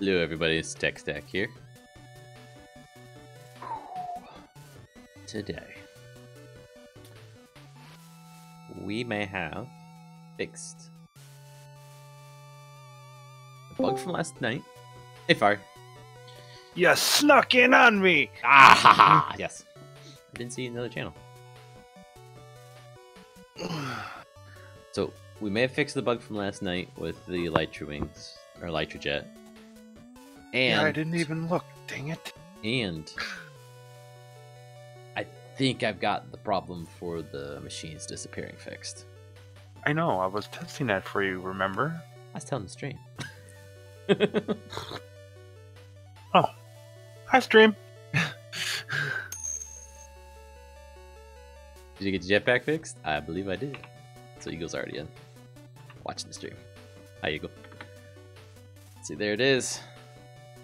Hello everybody, it's TechStack here. Today, we may have fixed the bug from last night. Hey Fire. You snuck in on me! Ah ha ha! Yes. I didn't see another channel. So, we may have fixed the bug from last night with the Elytra wings, or Elytra jet. And yeah, I didn't even look, dang it. And I think I've got the problem for the machines disappearing fixed. I know, I was testing that for you, remember? I was telling the stream. Oh. Hi, stream. Did you get your jetpack fixed? I believe I did. So Eagle's already in. Watching the stream. Hi, Eagle. See, there it is.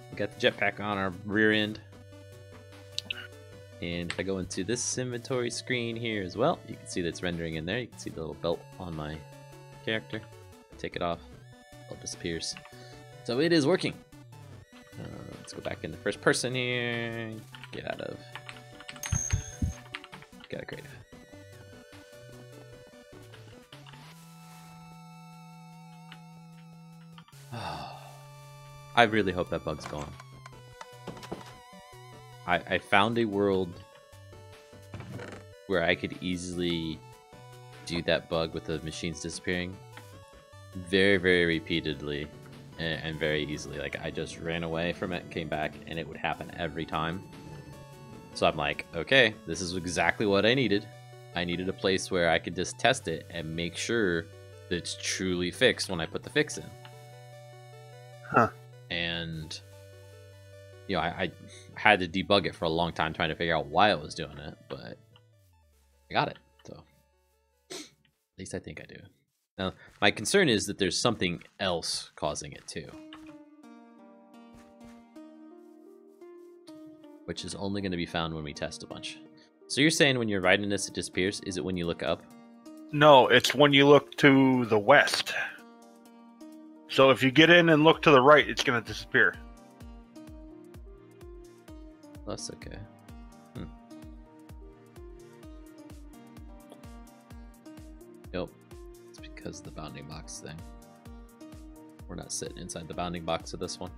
We got the jetpack on our rear end. And if I go into this inventory screen here as well, you can see that it's rendering in there. You can see the little belt on my character. Take it off. Belt disappears. So it is working. Let's go back into first person here. Get out of creative. I really hope that bug's gone. I found a world where I could easily do that bug with the machines disappearing very, very repeatedly and very easily. Like, I just ran away from it and came back, and it would happen every time. So I'm like, okay, this is exactly what I needed. I needed a place where I could just test it and make sure that it's truly fixed when I put the fix in. Huh. And, you know, I had to debug it for a long time trying to figure out why I was doing it, but I got it. So, at least I think I do. Now, my concern is that there's something else causing it too. Which is only going to be found when we test a bunch. So you're saying when you're riding this, it disappears? Is it when you look up? No, it's when you look to the west. So if you get in and look to the right, it's going to disappear. That's okay. Nope. It's because of the bounding box thing. We're not sitting inside the bounding box of this one.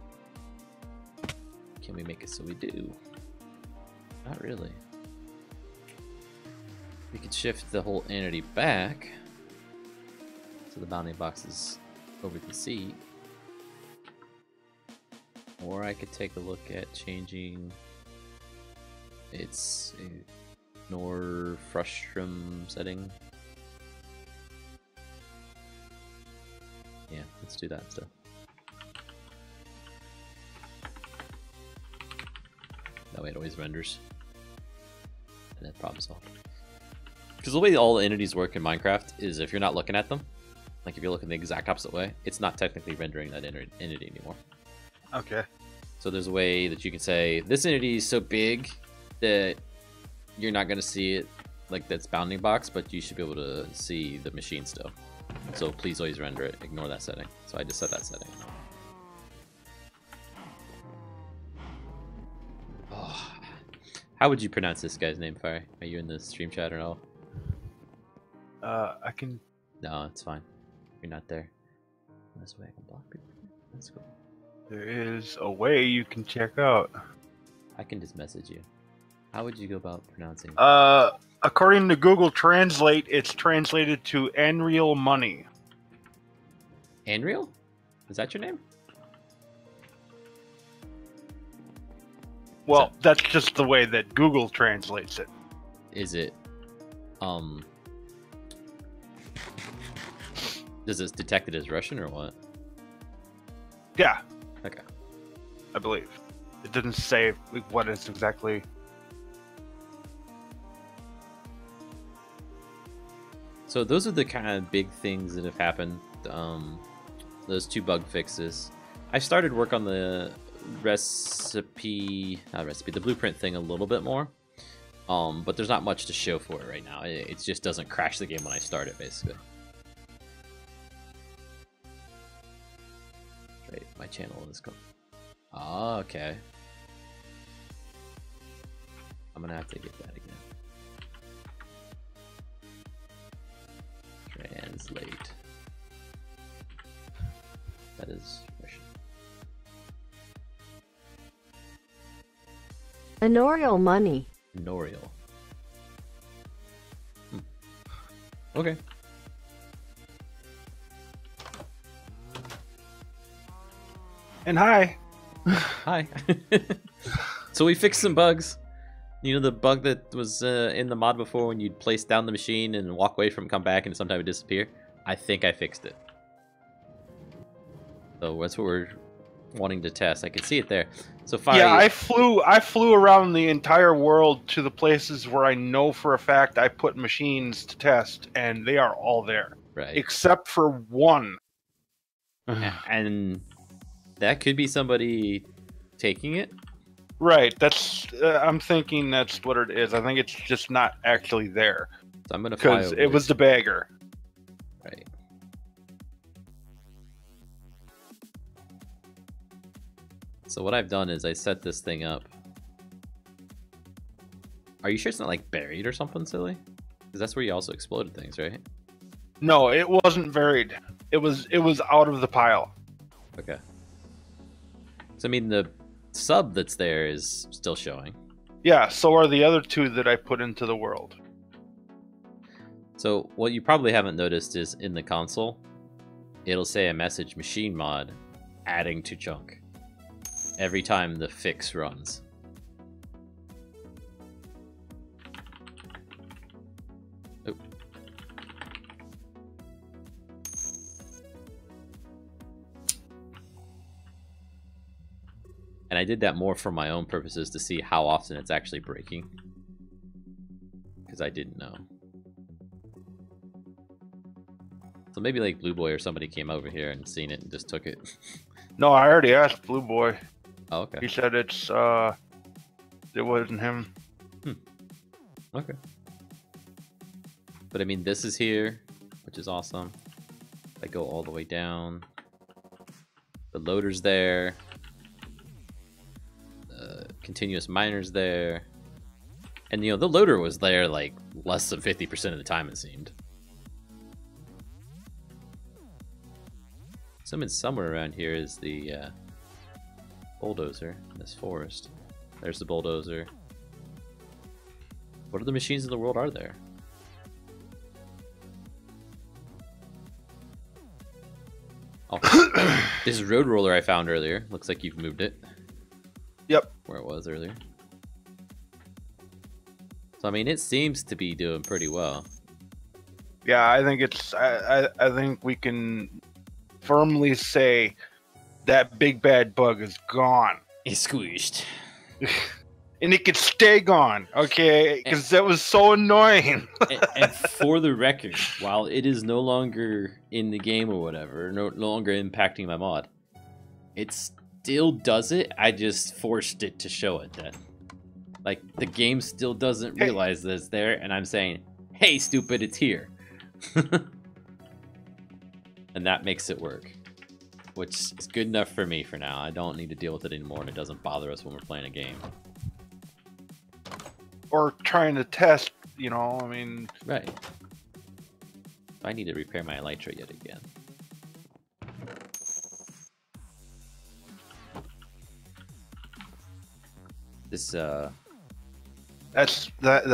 Can we make it so we do? Not really. We could shift the whole entity back so the bounding box is over the seat. Or I could take a look at changing its ignore frustrum setting. Yeah, let's do that stuff. That way it always renders. And that problem solved. Because the way all the entities work in Minecraft is if you're not looking at them, like if you're looking the exact opposite way, it's not technically rendering that entity anymore. Okay. So there's a way that you can say, this entity is so big that you're not going to see it like that's bounding box, but you should be able to see the machine still. So please always render it. Ignore that setting. So I just set that setting. Oh. How would you pronounce this guy's name, Fire? Are you in the stream chat or no? I can... No, it's fine. You're not there. This way I can block people. That's cool. There is a way you can check out. I can just message you. How would you go about pronouncing? According to Google Translate, it's translated to Unreal Money. Unreal? Is that your name? Well, that's just the way that Google translates it. Is it, does it detect it as Russian or what? Yeah. Okay. I believe. It didn't say what it's exactly. So those are the kind of big things that have happened. Those two bug fixes. I started work on the the blueprint thing a little bit more. But there's not much to show for it right now. It just doesn't crash the game when I start it, basically. Right, my channel is Oh, okay. I'm gonna have to get that again. Translate. That is Russian. Anorial money. Norial. Okay. And hi. Hi. So we fixed some bugs. You know the bug that was in the mod before when you'd place down the machine and walk away from it, come back, and sometimes it would disappear? I think I fixed it. So that's what we're wanting to test. I can see it there. So Yeah, I flew around the entire world to the places where I know for a fact I put machines to test, and they are all there. Right. Except for one. And that could be somebody taking it? Right, that's. I'm thinking that's what it is. I think it's just not actually there. So I'm gonna fly because over it was the bagger. Right. So what I've done is I set this thing up. Are you sure it's not like buried or something silly? Because that's where you also exploded things, right? No, it wasn't buried. It was out of the pile. Okay. So I mean the sub that's there is still showing. Yeah, so are the other two that I put into the world. So what you probably haven't noticed is in the console, it'll say a message machine mod adding to chunk every time the fix runs. Oh. And I did that more for my own purposes to see how often it's actually breaking. Because I didn't know. So maybe like Blue Boy or somebody came over here and seen it and just took it. No, I already asked Blue Boy. Oh, okay. He said it wasn't him. Okay. But I mean, this is here, which is awesome. I go all the way down. The loader's there. Continuous miner's there. And you know, the loader was there like less than 50% of the time, it seemed. Somewhere around here is the bulldozer in this forest. There's the bulldozer. What other machines in the world are there? Oh, this road roller I found earlier. Looks like you've moved it. Yep. Where it was earlier. So I mean, it seems to be doing pretty well. Yeah, I think it's. I think we can firmly say that big bad bug is gone. It's squished. And it could stay gone, okay? Because that was so annoying. And for the record, while it is no longer in the game or whatever, no longer impacting my mod, it still does it. I just forced it to show it then. Like, the game still doesn't realize that it's there, and I'm saying, hey, stupid, it's here. And that makes it work. Which is good enough for me for now. I don't need to deal with it anymore, and it doesn't bother us when we're playing a game. Or trying to test, you know, I mean... Right. I need to repair my elytra yet again. This, that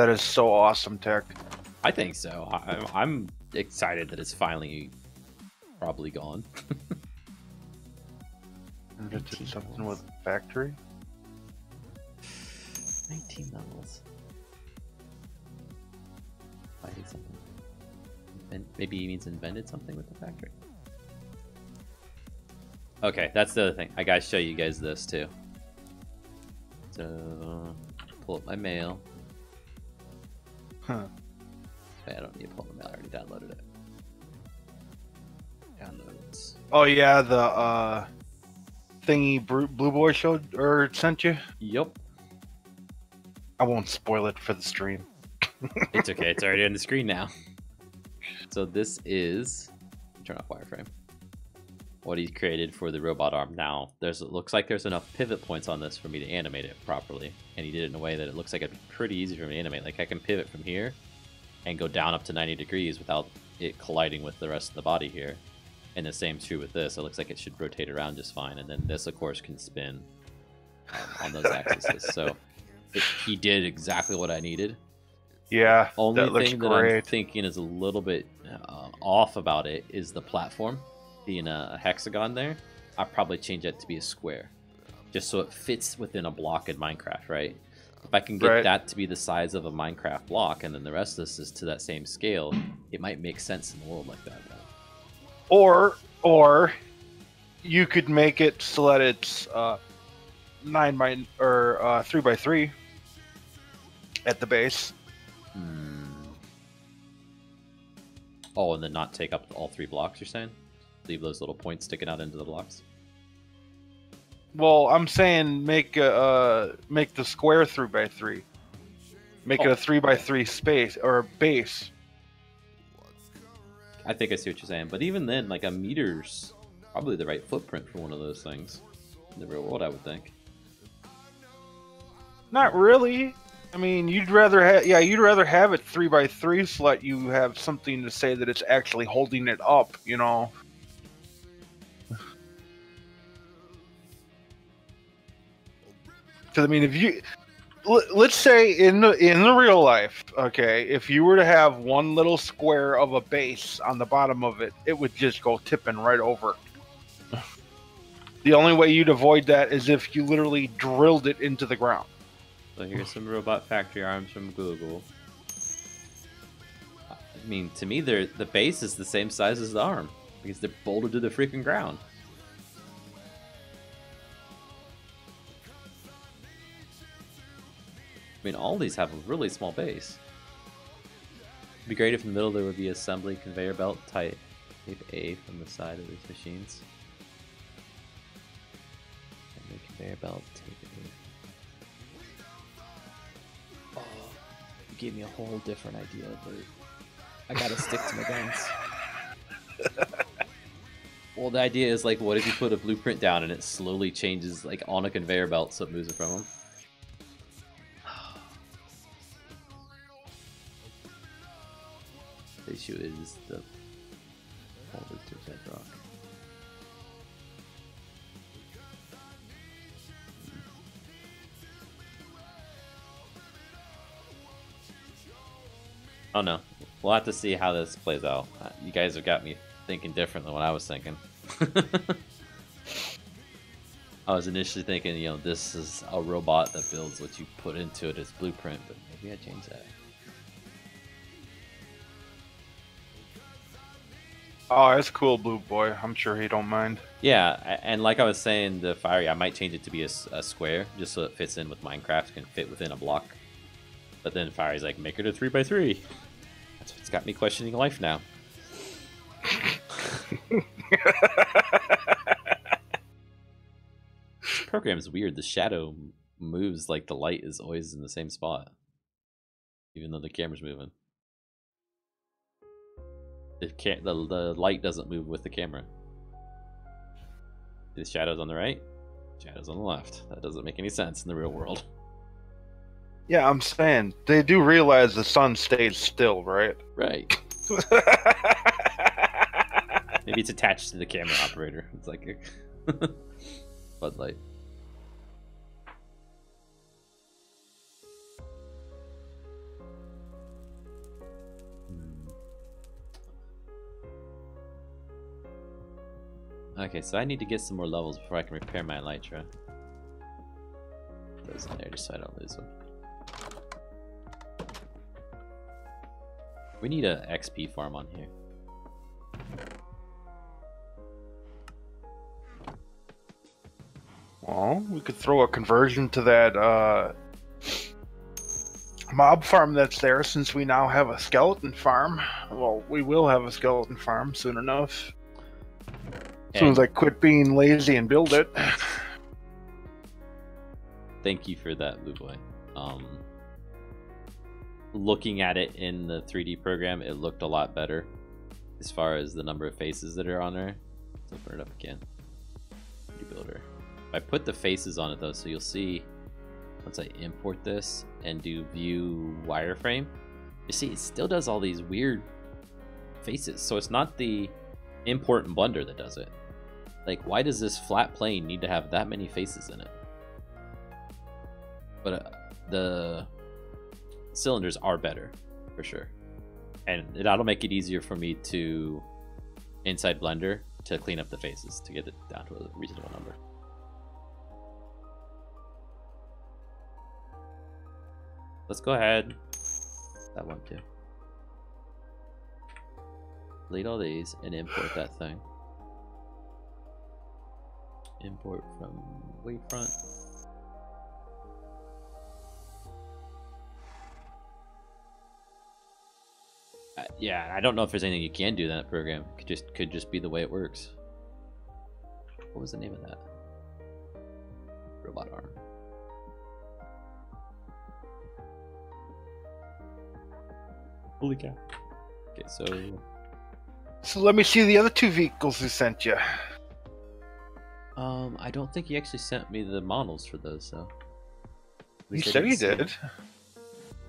is so awesome, Tech. I think so. I'm excited that it's finally probably gone. And it's something with factory? 19 levels. I did something. Maybe he means invented something with the factory. Okay, that's the other thing. I gotta show you guys this too. So, pull up my mail. Huh. Wait, I don't need to pull up my mail. I already downloaded it. Downloads. Oh yeah, the thingy Blue Boy showed or sent you? Yup. I won't spoil it for the stream. It's okay. It's already on the screen now. So this is... Turn off wireframe. what he created for the robot arm. Now, it looks like there's enough pivot points on this for me to animate it properly, and he did it in a way that it looks like it'd be pretty easy for me to animate. Like I can pivot from here and go down up to 90 degrees without it colliding with the rest of the body here. And the same true with this. It looks like it should rotate around just fine, and then this, of course, can spin on those axes. So he did exactly what I needed. Yeah, Only that looks thing that great. I'm thinking is a little bit off about it is the platform being a hexagon there. I'd probably change that to be a square, just so it fits within a block in Minecraft, right? If I can get that to be the size of a Minecraft block, and then the rest of this is to that same scale, it might make sense in the world like that. Or you could make it so that it's 3x3 at the base. Oh, and then not take up all 3 blocks, you're saying? Leave those little points sticking out into the blocks? Well, I'm saying make the square 3x3. Make it a 3x3 space or base. I think I see what you're saying, but even then, like a meter's probably the right footprint for one of those things in the real world, I would think. Not really. I mean, you'd rather have it 3x3 so that you have something to say that it's actually holding it up, you know. Because I mean, if you let's say in the real life, okay, if you were to have one little square of a base on the bottom of it, it would just go tipping right over. The only way you'd avoid that is if you literally drilled it into the ground. So here's some robot factory arms from Google. I mean, to me, the base is the same size as the arm because they're bolted to the freaking ground. I mean, all these have a really small base. It'd be great if in the middle there would be assembly conveyor belt type A from the side of these machines. Assembly conveyor belt type A. Oh, you gave me a whole different idea, but I gotta stick to my guns. Well, the idea is like, what if you put a blueprint down and it slowly changes like on a conveyor belt so it moves it from them? The issue is the folded to bedrock. Oh no, we'll have to see how this plays out. You guys have got me thinking different than what I was thinking. I was initially thinking, you know, this is a robot that builds what you put into it as blueprint, but maybe I changed that. Oh, that's cool, Blue Boy. I'm sure he don't mind. Yeah, and like I was saying, the Fiery, I might change it to be a square, just so it fits in with Minecraft, can fit within a block. But then Fiery's like, make it a 3x3. That's what's got me questioning life now. This program's weird. The shadow moves like the light is always in the same spot, even though the camera's moving. The light doesn't move with the camera. The shadow's on the right, shadows on the left. That doesn't make any sense in the real world. Yeah, I'm saying they do realize the sun stays still, right? Right. Maybe it's attached to the camera operator. It's like a Bud Light. Okay, so I need to get some more levels before I can repair my Elytra. Those in there just so I don't lose them. We need a XP farm on here. Well, we could throw a conversion to that mob farm that's there, since we now have a skeleton farm. Well, we will have a skeleton farm soon enough. As soon as I quit being lazy and build it. Thank you for that, Blue Boy. Looking at it in the 3D program, it looked a lot better as far as the number of faces that are on there. open it up again. Builder. I put the faces on it though, so you'll see once I import this and do view wireframe, you see it still does all these weird faces. So it's not the import in Blender that does it. Like, why does this flat plane need to have that many faces in it? But the cylinders are better for sure, and that'll make it easier for me to inside Blender to clean up the faces to get it down to a reasonable number. Let's go ahead. That one too. Delete all these and import that thing. Import from wavefront. Yeah, I don't know if there's anything you can do in that program. Could just be the way it works. What was the name of that? Robot arm. Holy cow. Okay, so let me see the other 2 vehicles he sent you. I don't think he actually sent me the models for those, so. He said he did.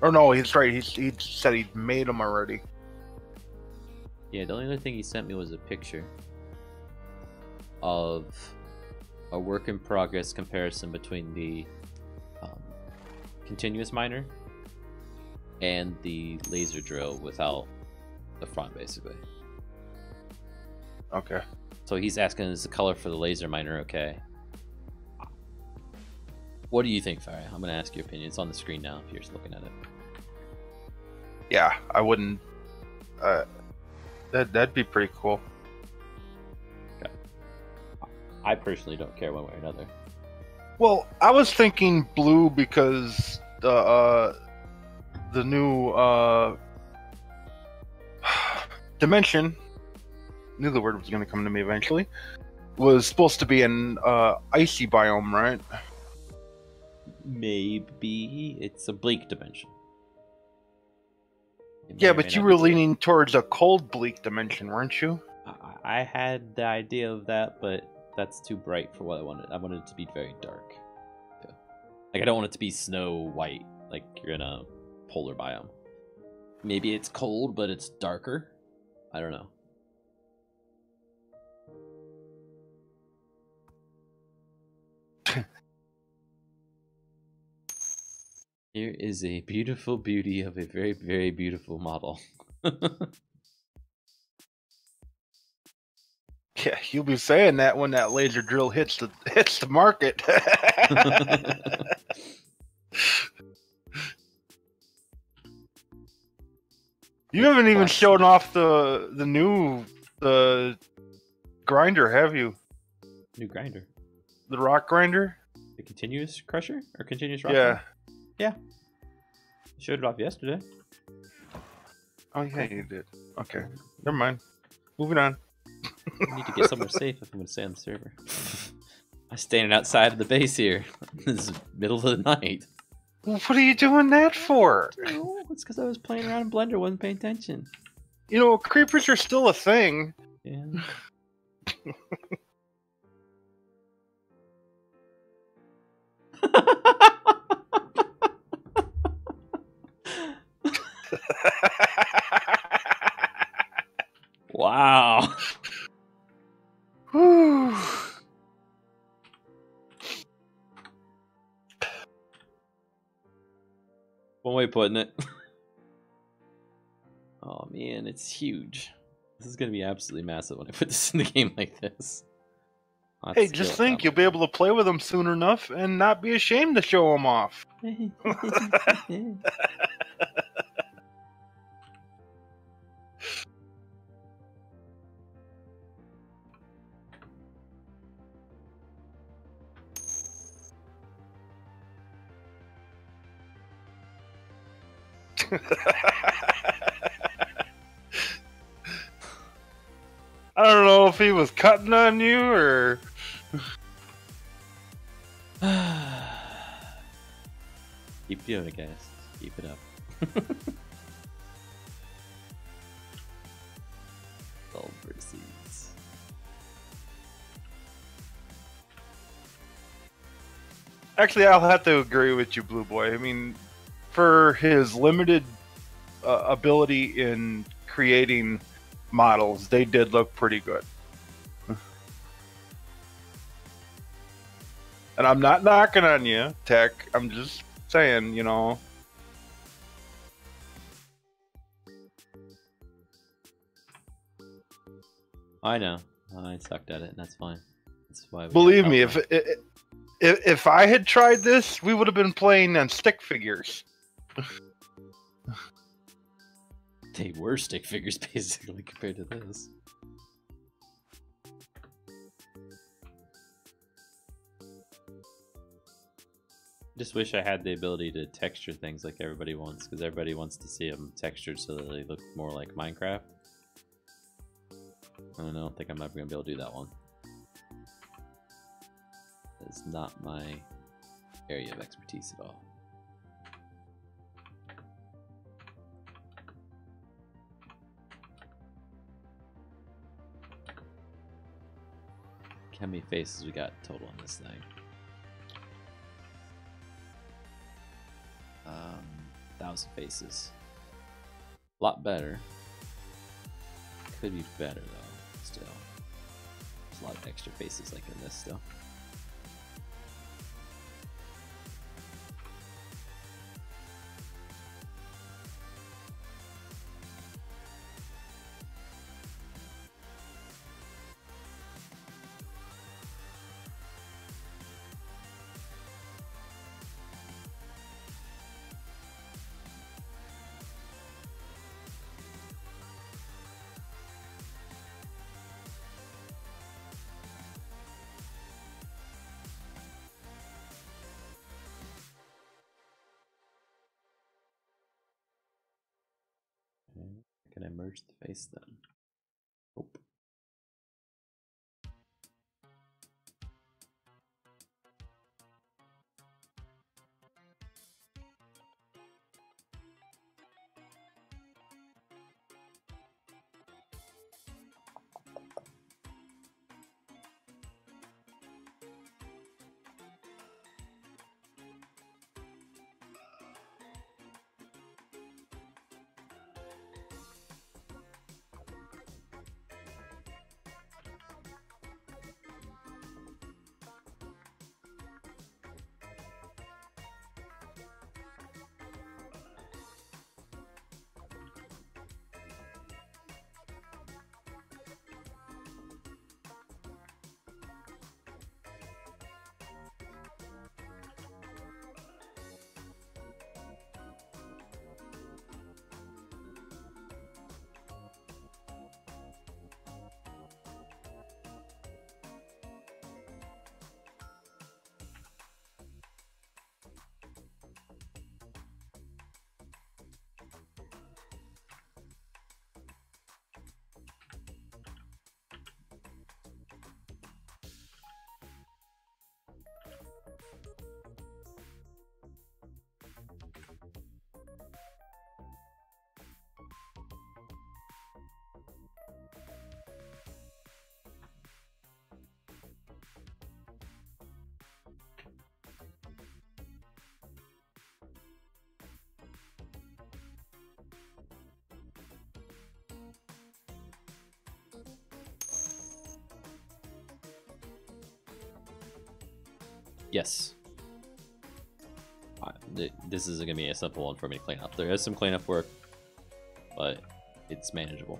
Oh no, he's right. He said he'd made them already. Yeah, the only other thing he sent me was a picture of a work in progress comparison between the continuous miner and the laser drill without the front, basically. Okay. So he's asking, is the color for the laser miner okay? What do you think, Fiery? I'm going to ask your opinion. It's on the screen now if you're just looking at it. Yeah, I wouldn't... That'd be pretty cool. Okay. I personally don't care one way or another. Well, I was thinking blue because the new dimension, knew the word was going to come to me eventually, was supposed to be an icy biome, right? Maybe it's a bleak dimension. Yeah, but you were leaning towards a cold bleak dimension, weren't you? I had the idea of that, but that's too bright for what I wanted. I wanted it to be very dark. Yeah. Like, I don't want it to be snow white, like you're in a polar biome. Maybe it's cold, but it's darker. I don't know. Here is a beautiful beauty of a very, very beautiful model. Yeah, you'll be saying that when that laser drill hits the market. You haven't even shown off the new grinder, have you? New grinder. The rock grinder? The continuous crusher or continuous rock? Yeah. Grinder? Yeah. I showed it off yesterday. Oh yeah, you did. Okay. Never mind. Moving on. I need to get somewhere safe if I'm going to stay on the server. I'm standing outside of the base here. This is middle of the night. Well, what are you doing that for? Oh, it's because I was playing around in Blender, wasn't paying attention. You know, creepers are still a thing. Yeah. Wow. Whew. One way of putting it. Oh man, it's huge. This is gonna be absolutely massive when I put this in the game like this. Hey, just think, you'll be able to play with them soon enough and not be ashamed to show them off. I don't know if he was cutting on you or... Keep doing it, guys. Keep it up. Gold versus. Actually, I'll have to agree with you, Blue Boy. I mean, for his limited ability in creating models, they did look pretty good. And I'm not knocking on you, Tech. I'm just saying, you know. I know. I sucked at it, and that's fine. That's why. Believe me, if I had tried this, we would have been playing on stick figures. They were stick figures, basically, compared to this. Just wish I had the ability to texture things like everybody wants, because everybody wants to see them textured so that they look more like Minecraft. I don't think I'm ever going to be able to do that one. It's not my area of expertise at all. How many faces we got total on this thing? 1,000 faces. A lot better. Could be better though, still. There's a lot of extra faces like in this still. Can I merge the face then? Nope. Yes. This is going to be a simple one for me to clean up. There is some cleanup work, but it's manageable.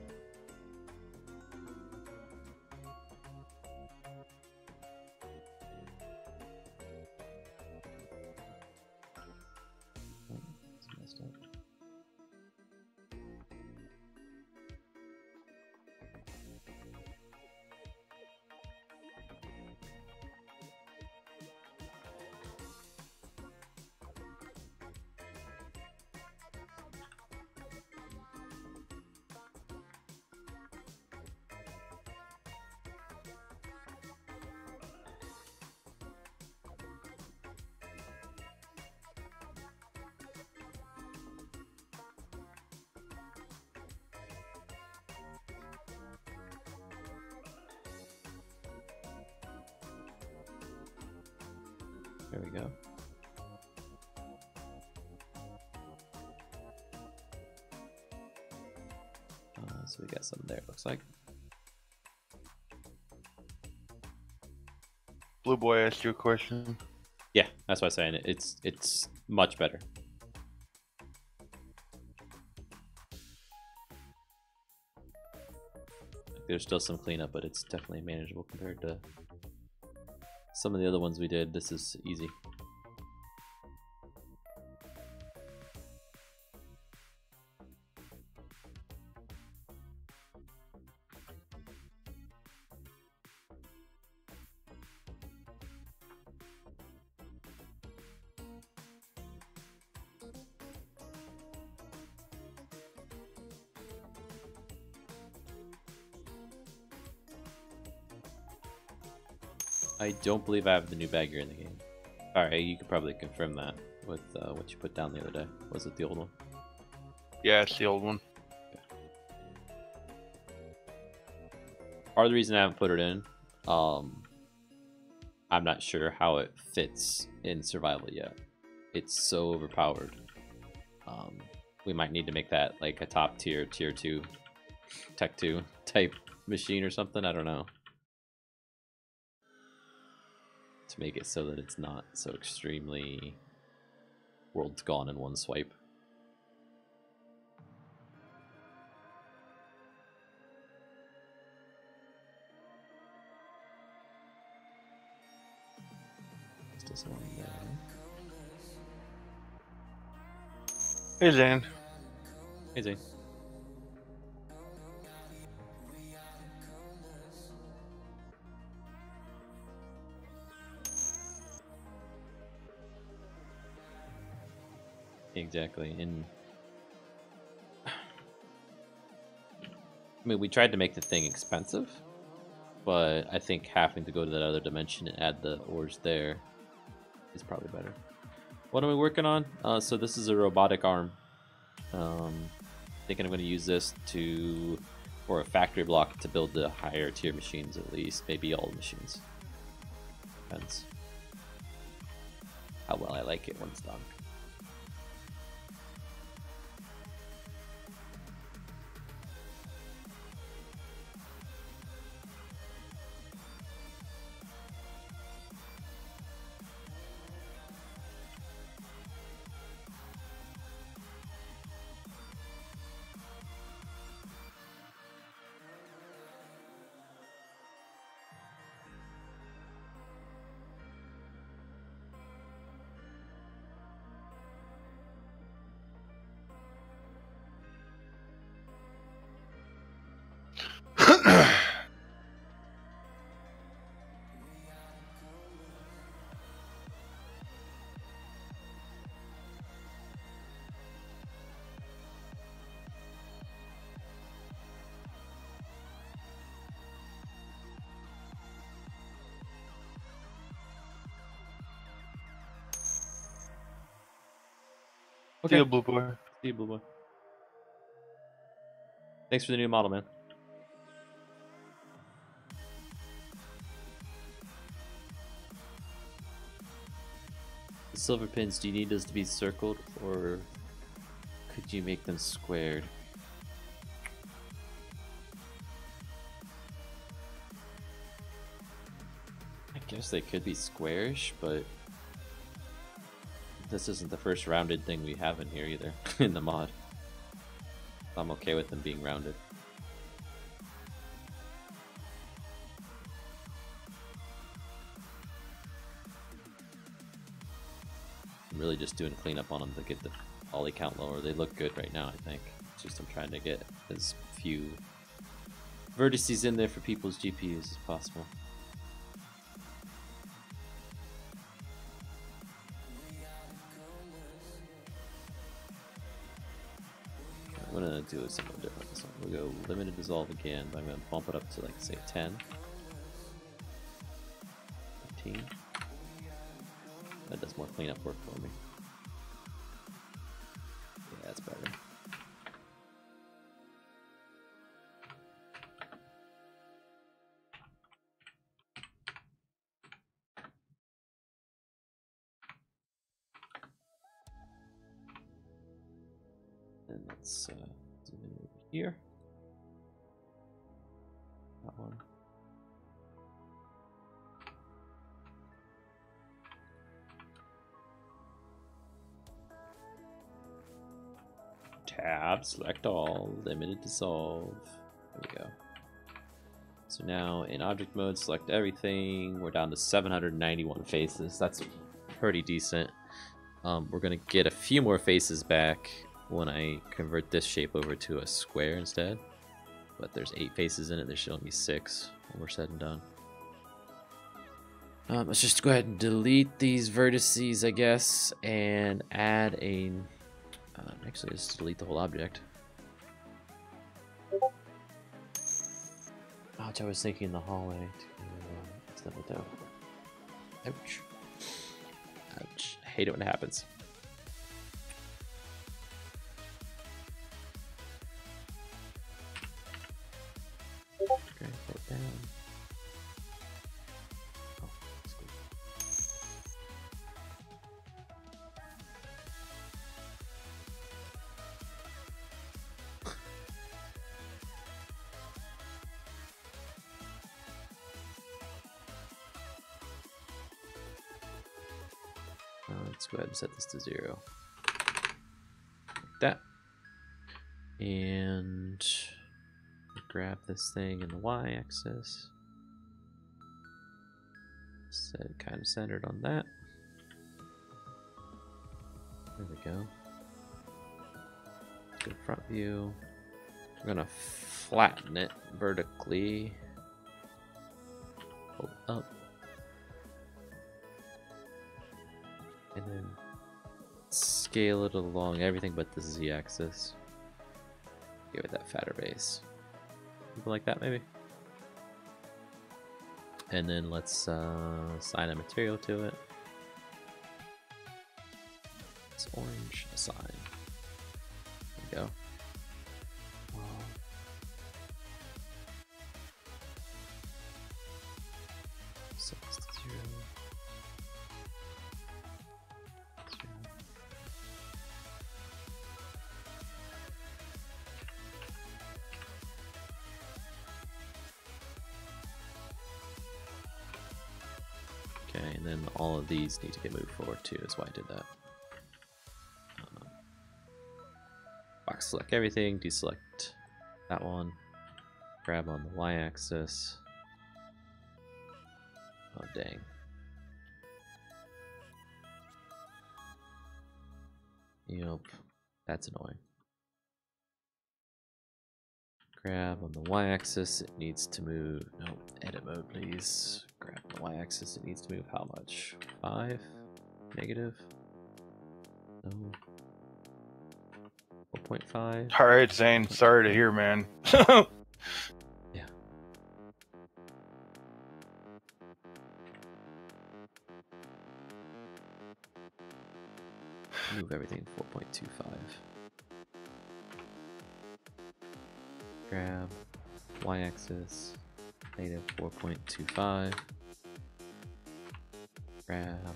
There we go. So we got some there, it looks like. Blue Boy asked you a question. Yeah, that's what I'm saying. It's much better. There's still some cleanup, but it's definitely manageable compared to some of the other ones we did. This is easy. I don't believe I have the new bagger in the game. Alright, you could probably confirm that with what you put down the other day. Was it the old one? Yeah, it's the old one. Okay. Part of the reason I haven't put it in, I'm not sure how it fits in survival yet. It's so overpowered. We might need to make that like a top tier, tier 2, tech 2 type machine or something, I don't know. To make it so that it's not so extremely world's gone in one swipe. Still someone there. Hey, Zane. Hey, Zane. Exactly. And I mean, we tried to make the thing expensive, but I think having to go to that other dimension and add the ores there is probably better. What am I working on? So this is a robotic arm. Thinking I'm going to use this for a factory block to build the higher tier machines, at least maybe all the machines. Depends how well I like it when it's done. Okay. See you, Blue Boy. See you, Blue Boy. Thanks for the new model, man. The silver pins, do you need those to be circled, or could you make them squared? I guess they could be squarish, but this isn't the first rounded thing we have in here either, in the mod. I'm okay with them being rounded. I'm really just doing cleanup on them to get the poly count lower. They look good right now, I think. It's just I'm trying to get as few vertices in there for people's GPUs as possible. I'm gonna do something different. So we'll go limited dissolve again, but I'm gonna bump it up to like say 10. 15. That does more cleanup work for me. Yeah, that's better. let's do it over here. That one. Tab, select all, limited to solve. There we go. So now in object mode, select everything. We're down to 791 faces. That's pretty decent. We're gonna get a few more faces back when I convert this shape over to a square instead. But there's 8 faces in it. There should only be 6 when we're said and done. Let's just go ahead and delete these vertices, I guess, and add a. Actually, just delete the whole object. Ouch, I was thinking the hallway to step it down. Ouch. Ouch. I hate it when it happens. Okay, put it down. Oh, that's good. Let's go ahead and set this to 0. Like that. And grab this thing in the y-axis. Set it kind of centered on that. There we go. Go front view. We're gonna flatten it vertically. Hold up. And then scale it along everything but the z-axis. Give it that fatter base. Something like that, maybe. And then let's assign a material to it. It's orange, assign. There we go. Set this to 0. Okay, and then all of these need to get moved forward too, that's why I did that. Box select everything, deselect that one, grab on the y-axis. Oh dang. Yep, that's annoying. Grab on the y-axis, it needs to move, no, edit mode please. Grab on the y-axis, it needs to move how much? 5? Negative? No. 4.5? Alright, Zane, sorry to hear, man. Yeah. Move everything 4.25. Grab y-axis, negative 4.25. Grab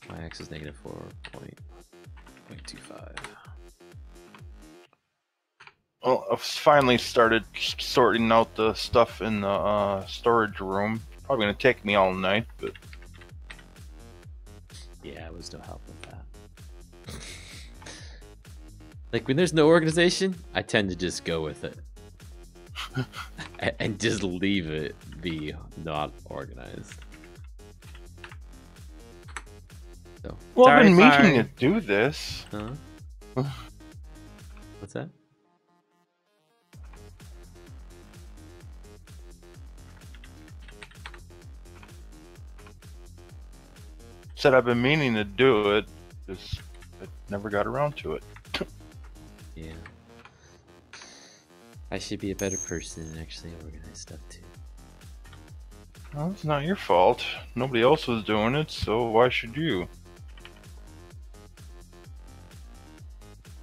y-axis, negative 4.25. Well, I've finally started sorting out the stuff in the storage room. Probably gonna take me all night, but yeah, it was no help with that. Like when there's no organization, I tend to just go with it and just leave it be not organized. So, well, I've been meaning to do this. Huh? What's that? Said I've been meaning to do it, just I never got around to it. Yeah. I should be a better person and actually organize stuff too. Well, it's not your fault. Nobody else was doing it, so why should you?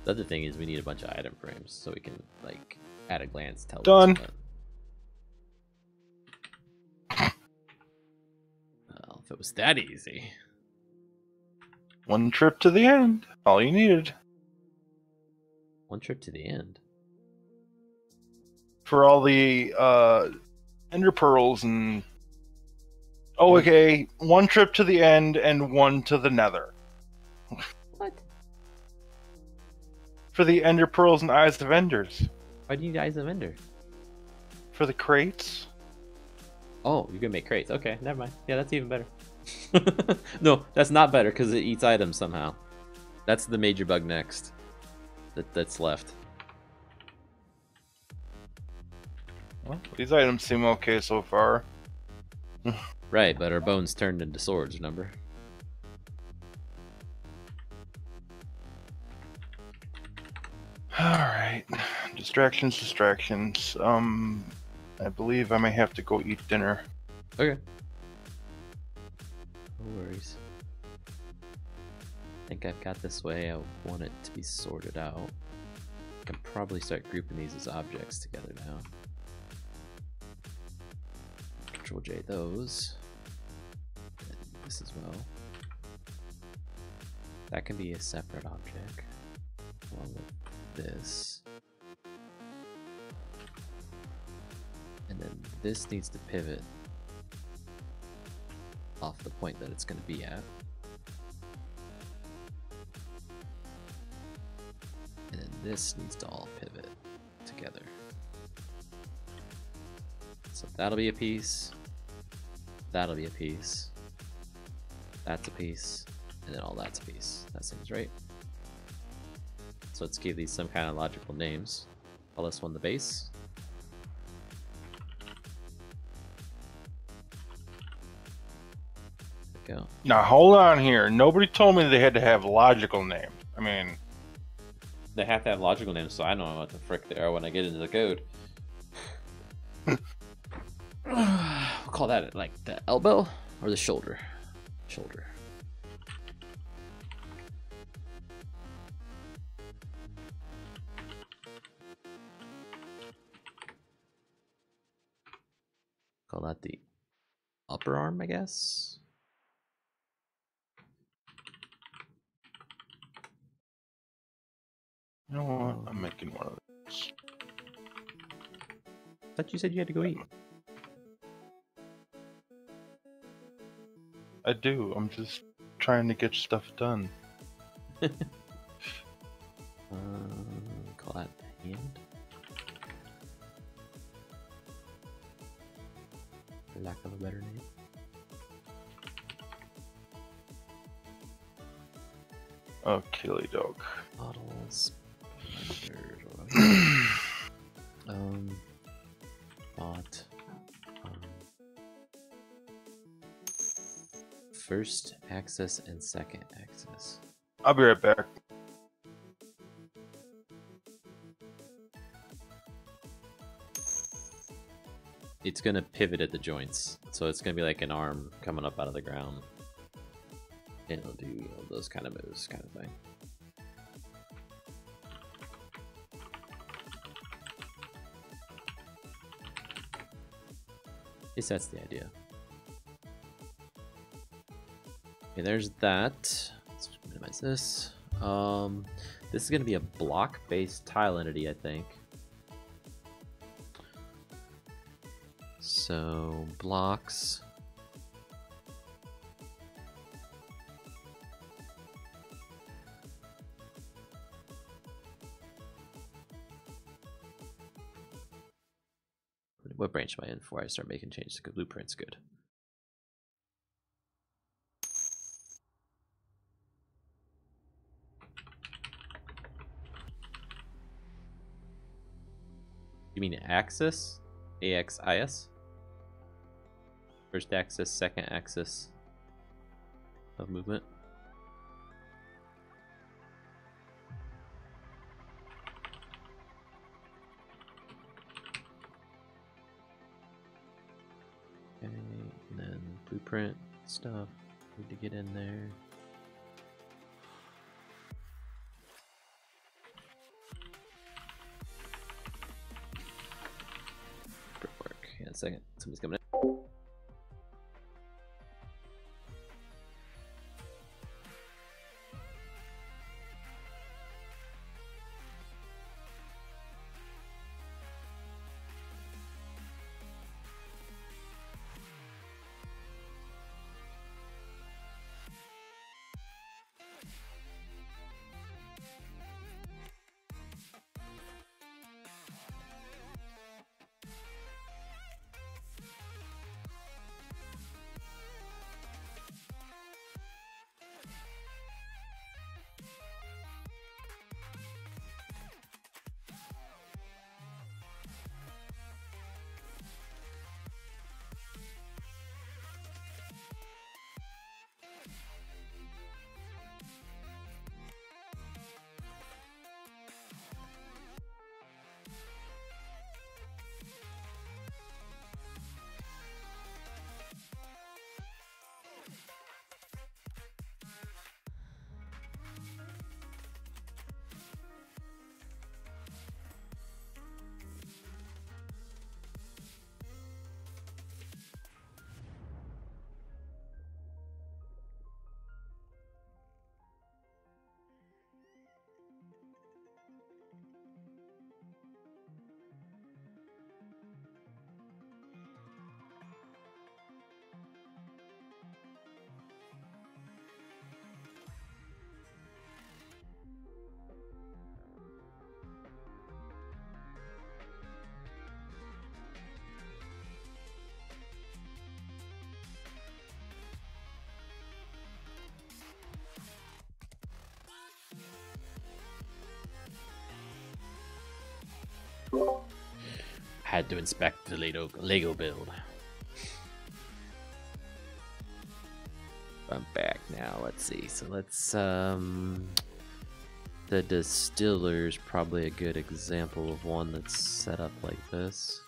The other thing is we need a bunch of item frames so we can, like, at a glance tell. Done. Well, if it was that easy. One trip to the end. All you needed. One trip to the end. For all the ender pearls and... Oh, okay. One trip to the end and one to the nether. What? For the ender pearls and eyes of enders. Why do you need eyes of ender? For the crates. Oh, you're gonna make crates. Okay, never mind. Yeah, that's even better. No, that's not better because it eats items somehow. That's the major bug next. That's left. Well, these items seem okay so far. Right, but our bones turned into swords, remember? Alright. Distractions. I believe I may have to go eat dinner. Okay. No worries. I think I've got this way. I want it to be sorted out. I can probably start grouping these as objects together now. Control J those. And this as well. That can be a separate object. Along with this. And then this needs to pivot off the point that it's going to be at. And then this needs to all pivot together. So that'll be a piece. That'll be a piece. That's a piece. And then all that's a piece. That seems right. So let's give these some kind of logical names. Call this one the base. There we go. Now hold on here. Nobody told me they had to have logical names. I mean... They have to have logical names, so I know what the frick they are when I get into the code. We'll call that like the elbow or the shoulder. Shoulder. Call that the upper arm, I guess. You know what? I'm making one of these. I thought you said you had to go eat. I do. I'm just trying to get stuff done. Call that the hand. For lack of a better name. Oh, killy dog. Bottles. Bot. First access and second access. I'll be right back. It's gonna pivot at the joints, so it's gonna be like an arm coming up out of the ground. And it'll do those kind of moves, kind of thing. At least that's the idea. Okay, there's that. Let's minimize this. This is gonna be a block-based tile entity, I think. So blocks. What branch am I in before I start making changes? Because blueprint's good. You mean axis? AXIS? First axis, second axis of movement. Okay, and then blueprint stuff. Need to get in there. Brickwork. Yeah, a second. Somebody's coming in. Had to inspect the Lego build. I'm back now. Let's see. So let's the distiller's probably a good example of one that's set up like this.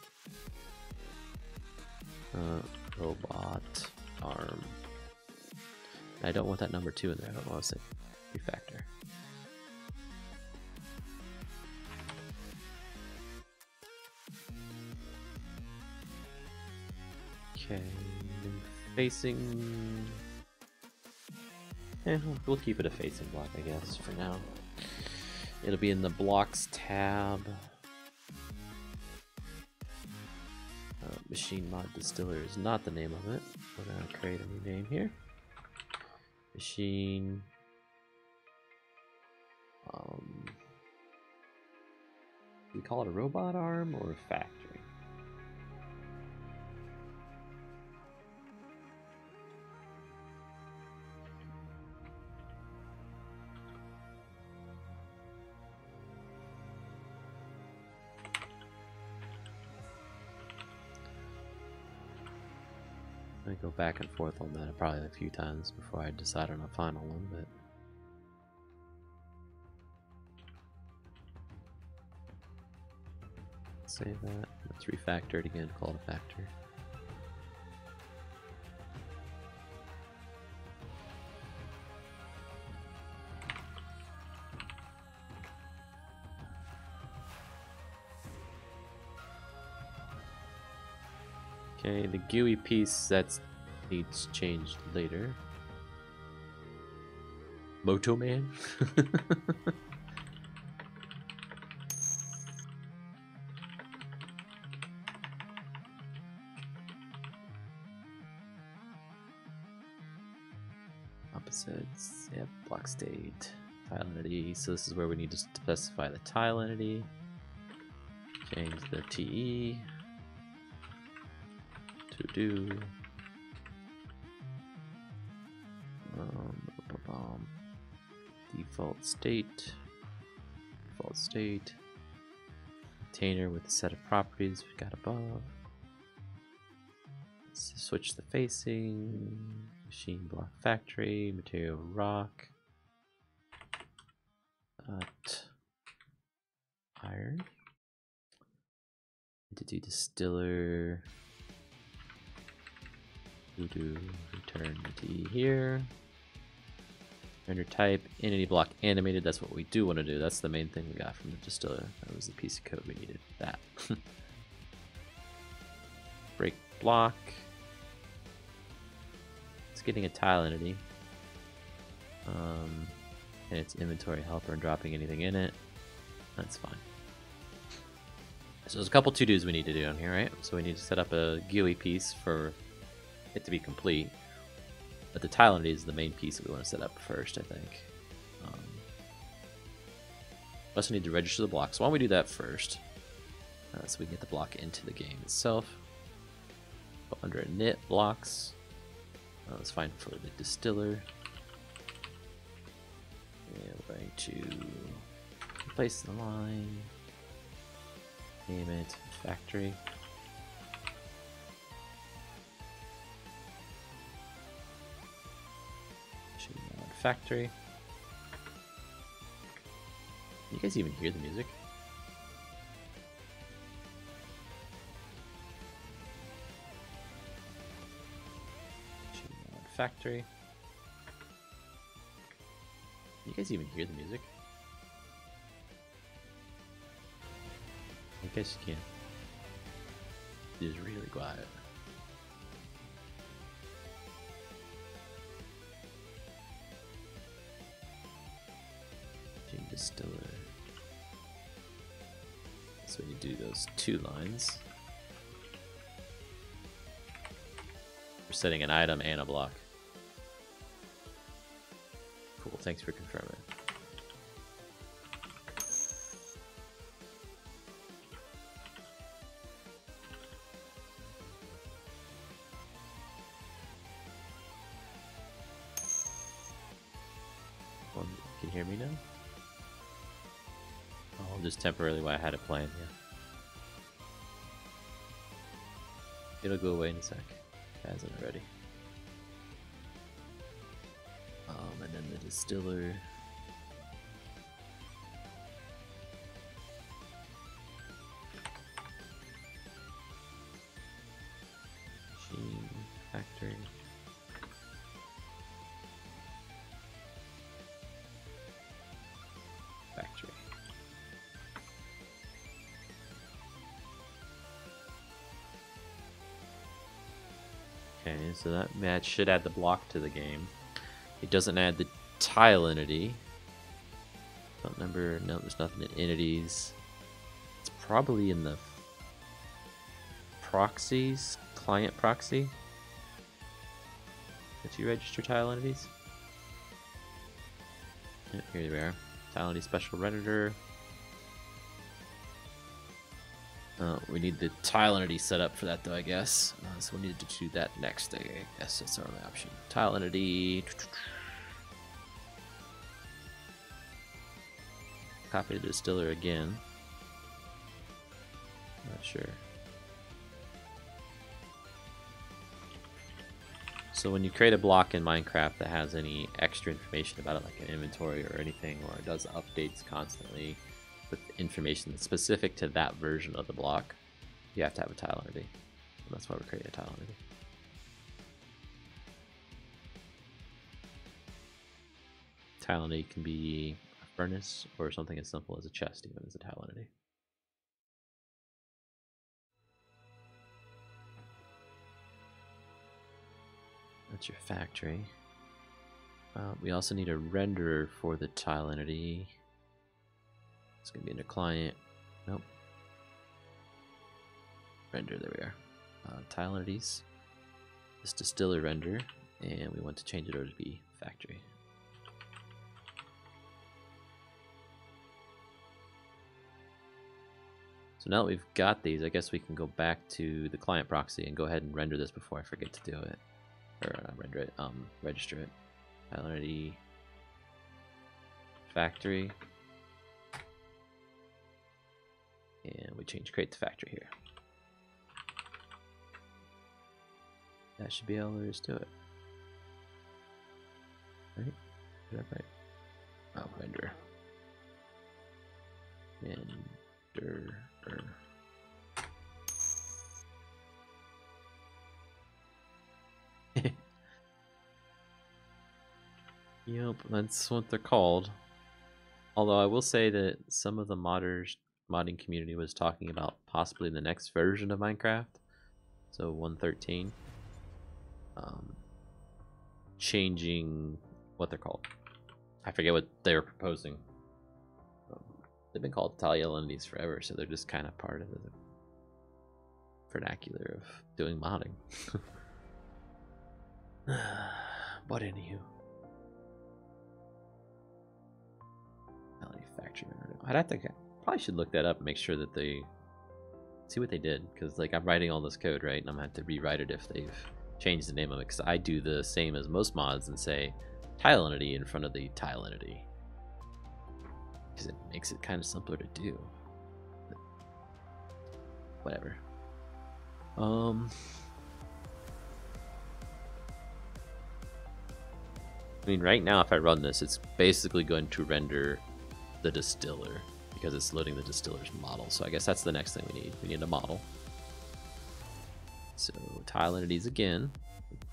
Robot arm. I don't want that number 2 in there. I don't want to say refactor. Okay, facing. We'll keep it a facing block, I guess, for now. It'll be in the blocks tab. Machine mod distiller is not the name of it. We're gonna create a new name here. Machine. Do we call it a robot arm or a factory? I go back and forth on that probably a few times before I decide on a final one, but save that. Let's refactor it again, call it a factor. Okay, the GUI piece that needs changed later. Moto Man. Opposites. Yep, block state. Tile entity. So this is where we need to specify the tile entity. Change the TE. Do default state container with a set of properties we got above. Let's switch the facing, machine block factory, material rock, iron, entity distiller. Do return entity here. Render type, entity block animated. That's what we do want to do. That's the main thing we got from the distiller. That was the piece of code we needed. That. Break block. It's getting a tile entity. And it's inventory helper and dropping anything in it. That's fine. So there's a couple to-dos we need to do on here, right? So we need to set up a GUI piece for it to be complete, but the tile entity is the main piece that we want to set up first, I think. We also need to register the block, so why don't we do that first, so we can get the block into the game itself. Go under init blocks. Let's find for the distiller. And we're going to replace the line, name it factory. Factory. Can you guys even hear the music? Factory. Can you guys even hear the music? I guess you can. It is really quiet. Distiller. So you do those 2 lines. We're setting an item and a block. Cool, thanks for confirming. Can you hear me now? Just temporarily while I had it playing, yeah. It'll go away in a sec. It hasn't already. And then the distiller. Machine factory. Factory. Okay, so that match should add the block to the game. It doesn't add the tile entity. Don't remember. No, there's nothing in entities. It's probably in the proxies, client proxy. Did you register tile entities? Yep, here we are. Tile entity special renderer. We need the tile entity set up for that though, I guess. So we need to do that next, I guess that's our only option. Tile entity. Copy the distiller again. Not sure. So when you create a block in Minecraft that has any extra information about it, like an inventory or anything, or it does updates constantly with information that's specific to that version of the block, you have to have a tile entity. And that's why we're creating a tile entity. Tile entity can be a furnace or something as simple as a chest, even as a tile entity. That's your factory. We also need a renderer for the tile entity. It's going to be in the client. Nope. Render, there we are. Tile entities. This distiller render, and we want to change it over to be factory. So now that we've got these, I guess we can go back to the client proxy and go ahead and render this before I forget to do it. Or not render it, register it. Tile entity, factory. And we change create to factory here. That should be all there is to it. Right? Is that right? Oh, render. Render. Yep, that's what they're called. Although I will say that some of the modding community was talking about possibly the next version of Minecraft, so 1.13, changing what they're called. I forget what they were proposing. They've been called tile entities forever, so they're just kind of part of the vernacular of doing modding. But anywho. Factory. I'd have to probably should look that up and make sure that they see what they did, because like I'm writing all this code, right, and I'm gonna have to rewrite it if they've changed the name of it, because I do the same as most mods and say tile entity in front of the tile entity because it makes it kind of simpler to do. But whatever. I mean, right now if I run this, it's basically going to render the distiller because it's loading the distiller's model. So I guess that's the next thing we need. We need a model. So tile entities again.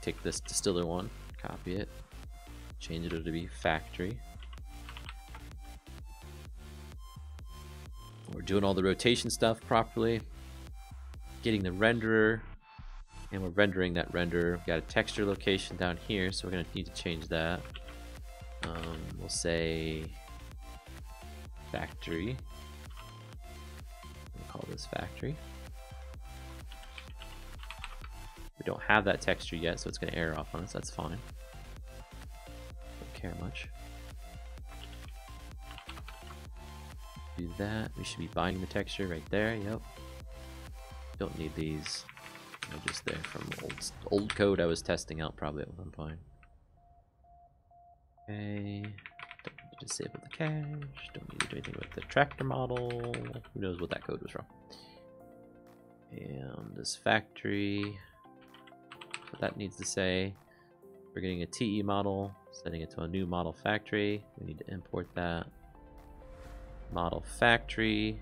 Take this distiller one, copy it, change it to be factory. We're doing all the rotation stuff properly. Getting the renderer, and we're rendering that renderer. We've got a texture location down here, so we're gonna need to change that. We'll say factory. We'll call this factory. We don't have that texture yet, so it's going to error off on us. That's fine. Don't care much. Do that. We should be binding the texture right there. Yep. Don't need these. They're just there from old code I was testing out probably at one point. Okay. Don't need to disable the cache. Don't need to do anything with the tractor model. Who knows what that code was from. And this factory, what that needs to say, we're getting a TE model, setting it to a new model factory. We need to import that. Model factory.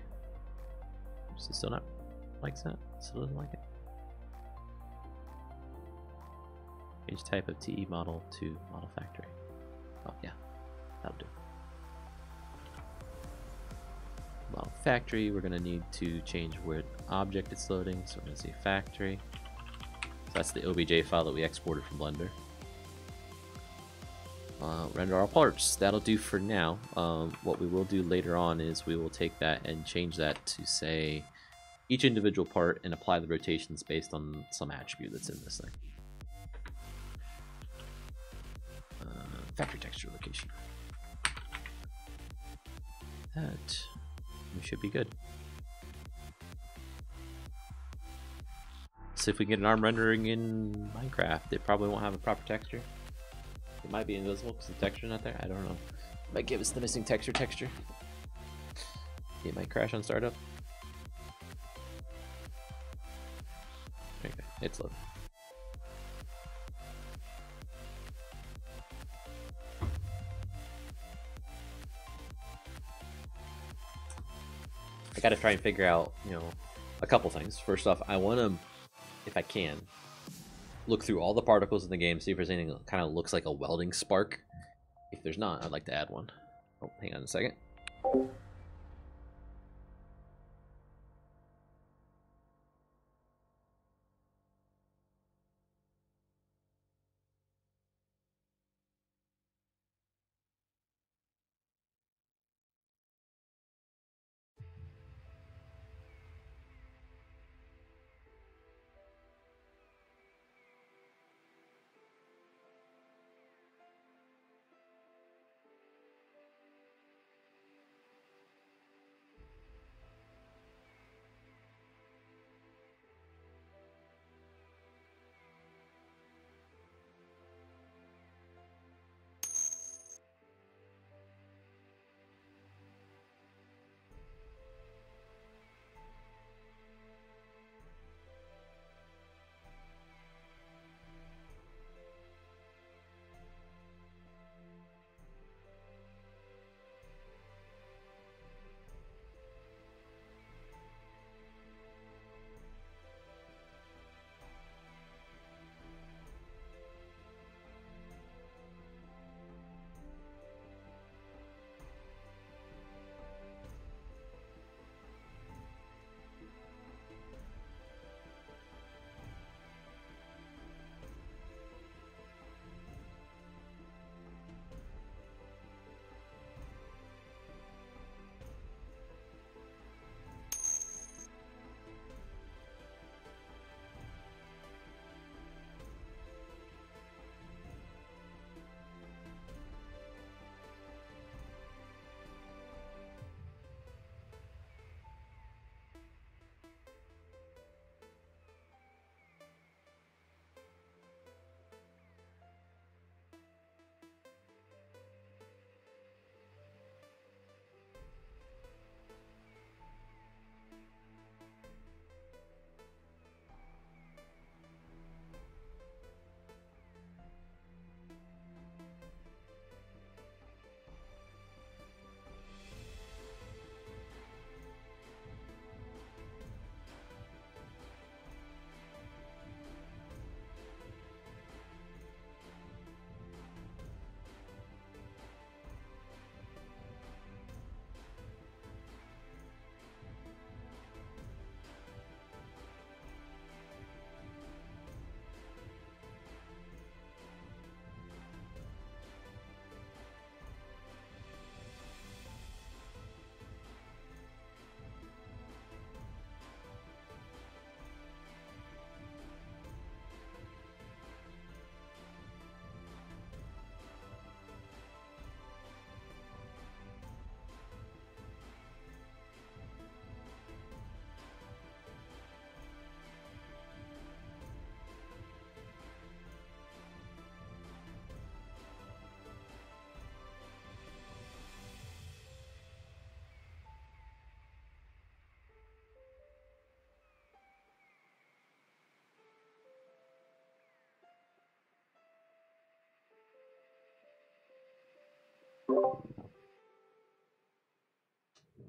Is it still not like that? Still doesn't like it. Change type of TE model to model factory. Oh yeah, that'll do. Model factory, we're gonna need to change where object it's loading, so we're gonna say factory. So that's the OBJ file that we exported from Blender. Render all parts. That'll do for now. What we will do later on is we will take that and change that to say each individual part and apply the rotations based on some attribute that's in this thing. Factory texture location. That we should be good. So if we get an arm rendering in Minecraft, it probably won't have a proper texture. It might be invisible because the texture's not there. I don't know. It might give us the missing texture. It might crash on startup. Okay, it's loading. I gotta try and figure out, a couple things. First off, I want to, if I can, look through all the particles in the game, see if there's anything that kind of looks like a welding spark. If there's not, I'd like to add one. Oh, hang on a second.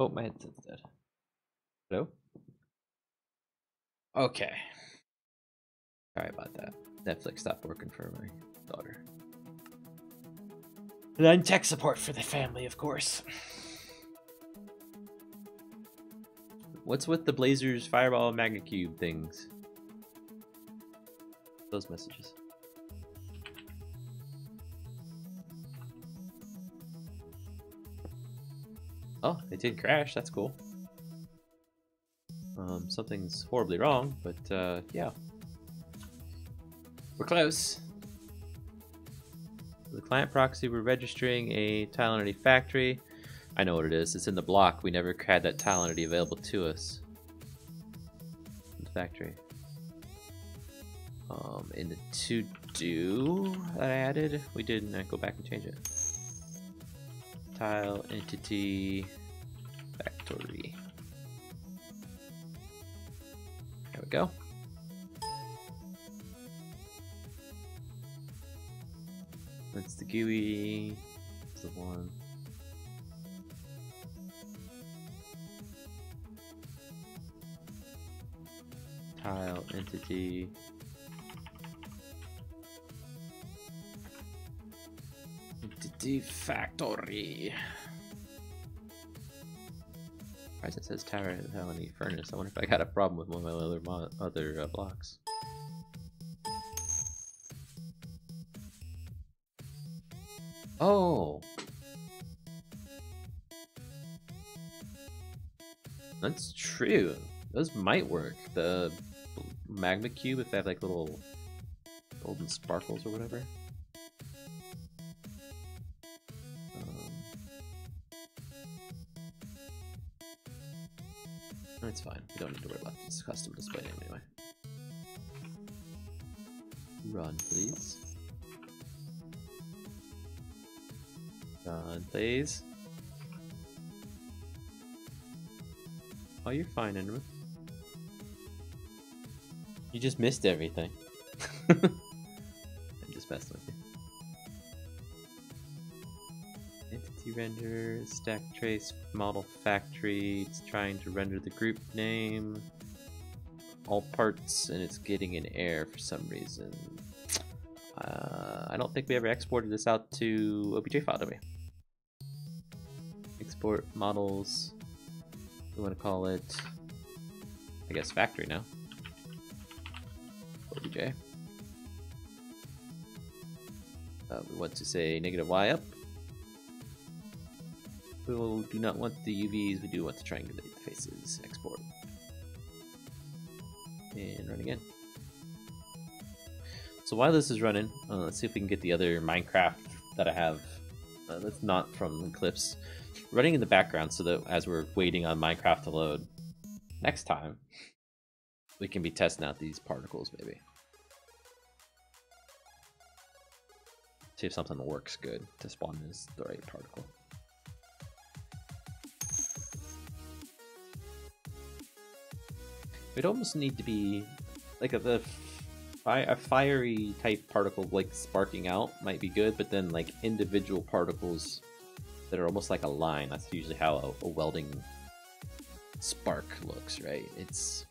Oh, my headset's dead. Hello? Okay. Sorry about that. Netflix stopped working for my daughter. And I'm tech support for the family, of course. What's with the Blazers, Fireball, Magna Cube things? Those messages. Oh, it did crash. That's cool. Something's horribly wrong, but yeah. We're close. The client proxy, we're registering a tile entity factory. I know what it is. It's in the block. We never had that tile entity available to us. The factory. In the to-do that I added, we didn't go back and change it. Tile entity factory. There we go. That's the GUI. That's the one. Tile entity. Entity factory. Why it says tower entity furnace? I wonder if I got a problem with one of my other blocks. Oh, that's true. Those might work. The magma cube, if they have like little golden sparkles or whatever. That's fine. We don't need to worry about this custom display anyway. Run, please. Run, please. Oh, you're fine, Enderman. You just missed everything. I'm just messing with you. Entity render, stack trace, model factory. It's trying to render the group name, all parts, and it's getting an error for some reason. I don't think we ever exported this out to OBJ file, did we? Export models. We want to call it, I guess, factory now. OBJ. We want to say -y up. We do not want the UVs, we do want to triangulate the faces. Export. And run again. So while this is running, let's see if we can get the other Minecraft that I have that's not from Eclipse running in the background so that as we're waiting on Minecraft to load next time, we can be testing out these particles maybe. See if something works good to spawn this the right particle. It almost need to be like a fiery type particle, like sparking out might be good, but then like individual particles that are almost like a line. That's usually how a welding spark looks, right? It's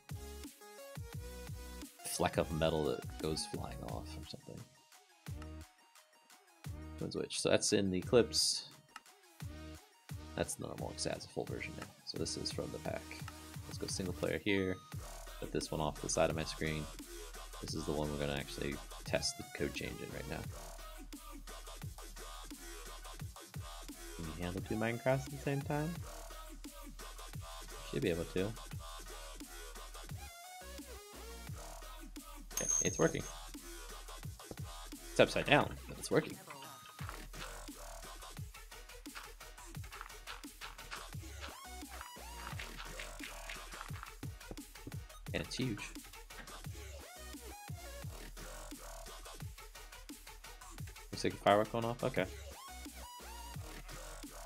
a fleck of metal that goes flying off or something. Depends which. So that's in the Eclipse. That's normal because it has a full version now. So this is from the pack. Let's go single player here. Put this one off the side of my screen. This is the one we're going to actually test the code change in right now. Can you handle 2 Minecrafts at the same time? Should be able to. Okay, it's working. It's upside down, but it's working. And it's huge. Looks like a firework going off? Okay.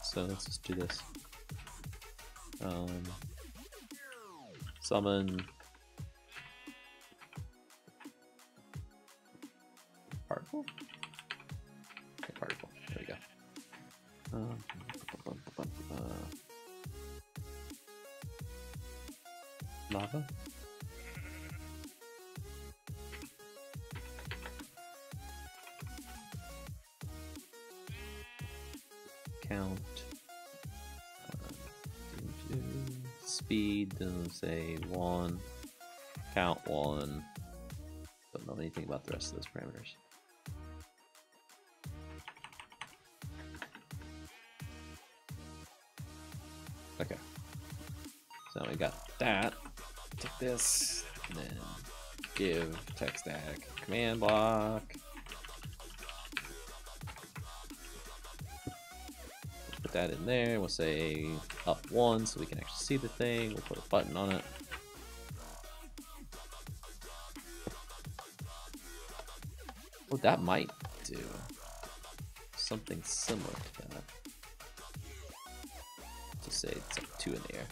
So let's just do this. Summon particle? Okay, particle. There we go. Lava. Count. Speed, doesn't say 1. Count 1. Don't know anything about the rest of those parameters. Okay. So we got that. Take this, and then give TechStack command block. Put that in there. We'll say up 1 so we can actually see the thing. We'll put a button on it. Oh, that might do something similar to that. Just say it's like 2 in the air.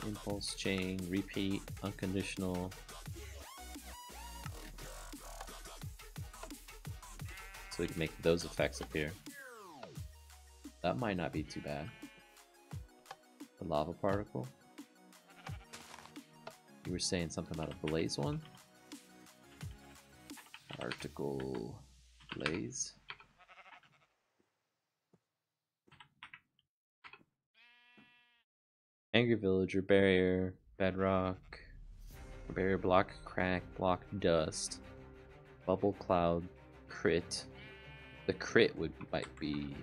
Impulse chain, repeat, unconditional. So we can make those effects appear. That might not be too bad. The lava particle. You were saying something about a blaze one? Article blaze. Angry villager, barrier, bedrock, barrier block, crack, block, dust, bubble cloud, crit. The crit might be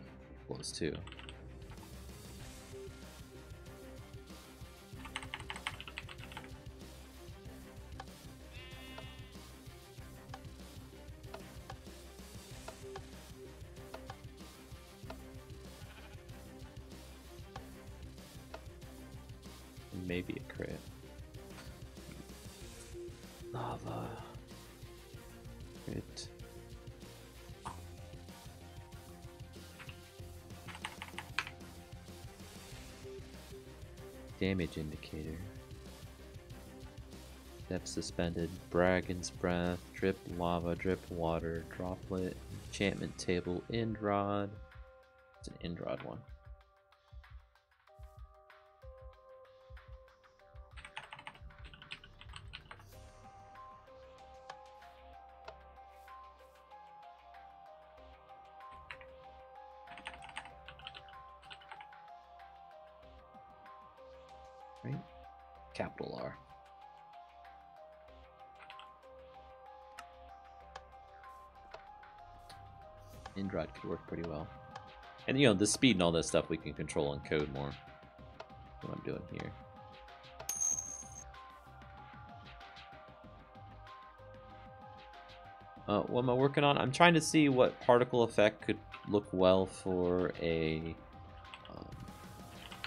close too. Maybe a crit. Lava. Crit. Damage indicator. Depth suspended. Dragon's breath. Drip lava. Drip water. Droplet. Enchantment table. End rod. It's an end rod one. Right? Capital R. Indrad could work pretty well. And you know, the speed and all that stuff we can control and code more. What I'm doing here. What am I working on? I'm trying to see what particle effect could look well for a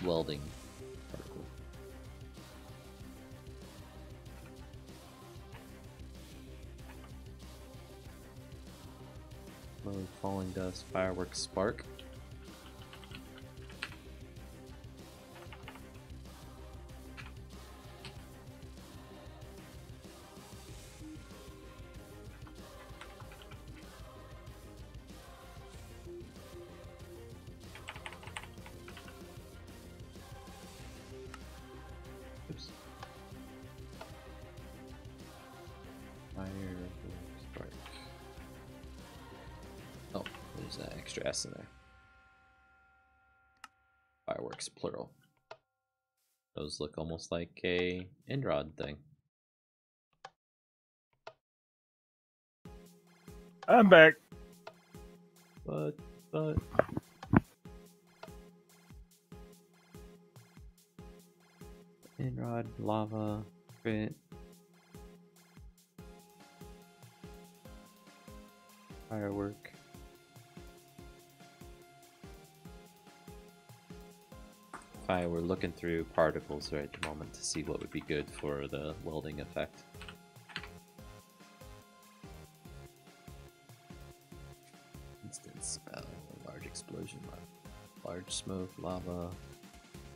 welding particle. Load, falling dust, fireworks, spark. Extra S in there. Fireworks, plural. Those look almost like a end rod thing. I'm back. But end rod, lava, crit. Firework. We're looking through particles right at the moment to see what would be good for the welding effect. Instant spell, large explosion, large smoke, lava,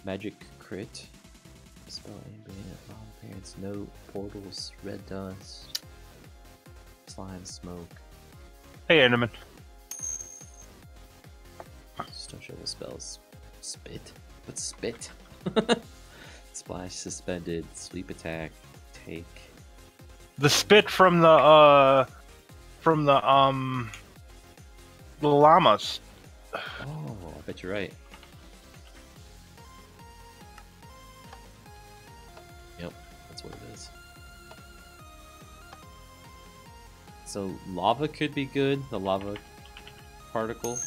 magic crit, spell ambient, bomb appearance, note, portals, red dust, slime, smoke. Hey, Enderman. Just don't show the spells. Spit? What's spit? Splash, suspended, sweep attack, take. The spit from the llamas. Oh, I bet you're right. Yep, that's what it is. So lava could be good, the lava particle.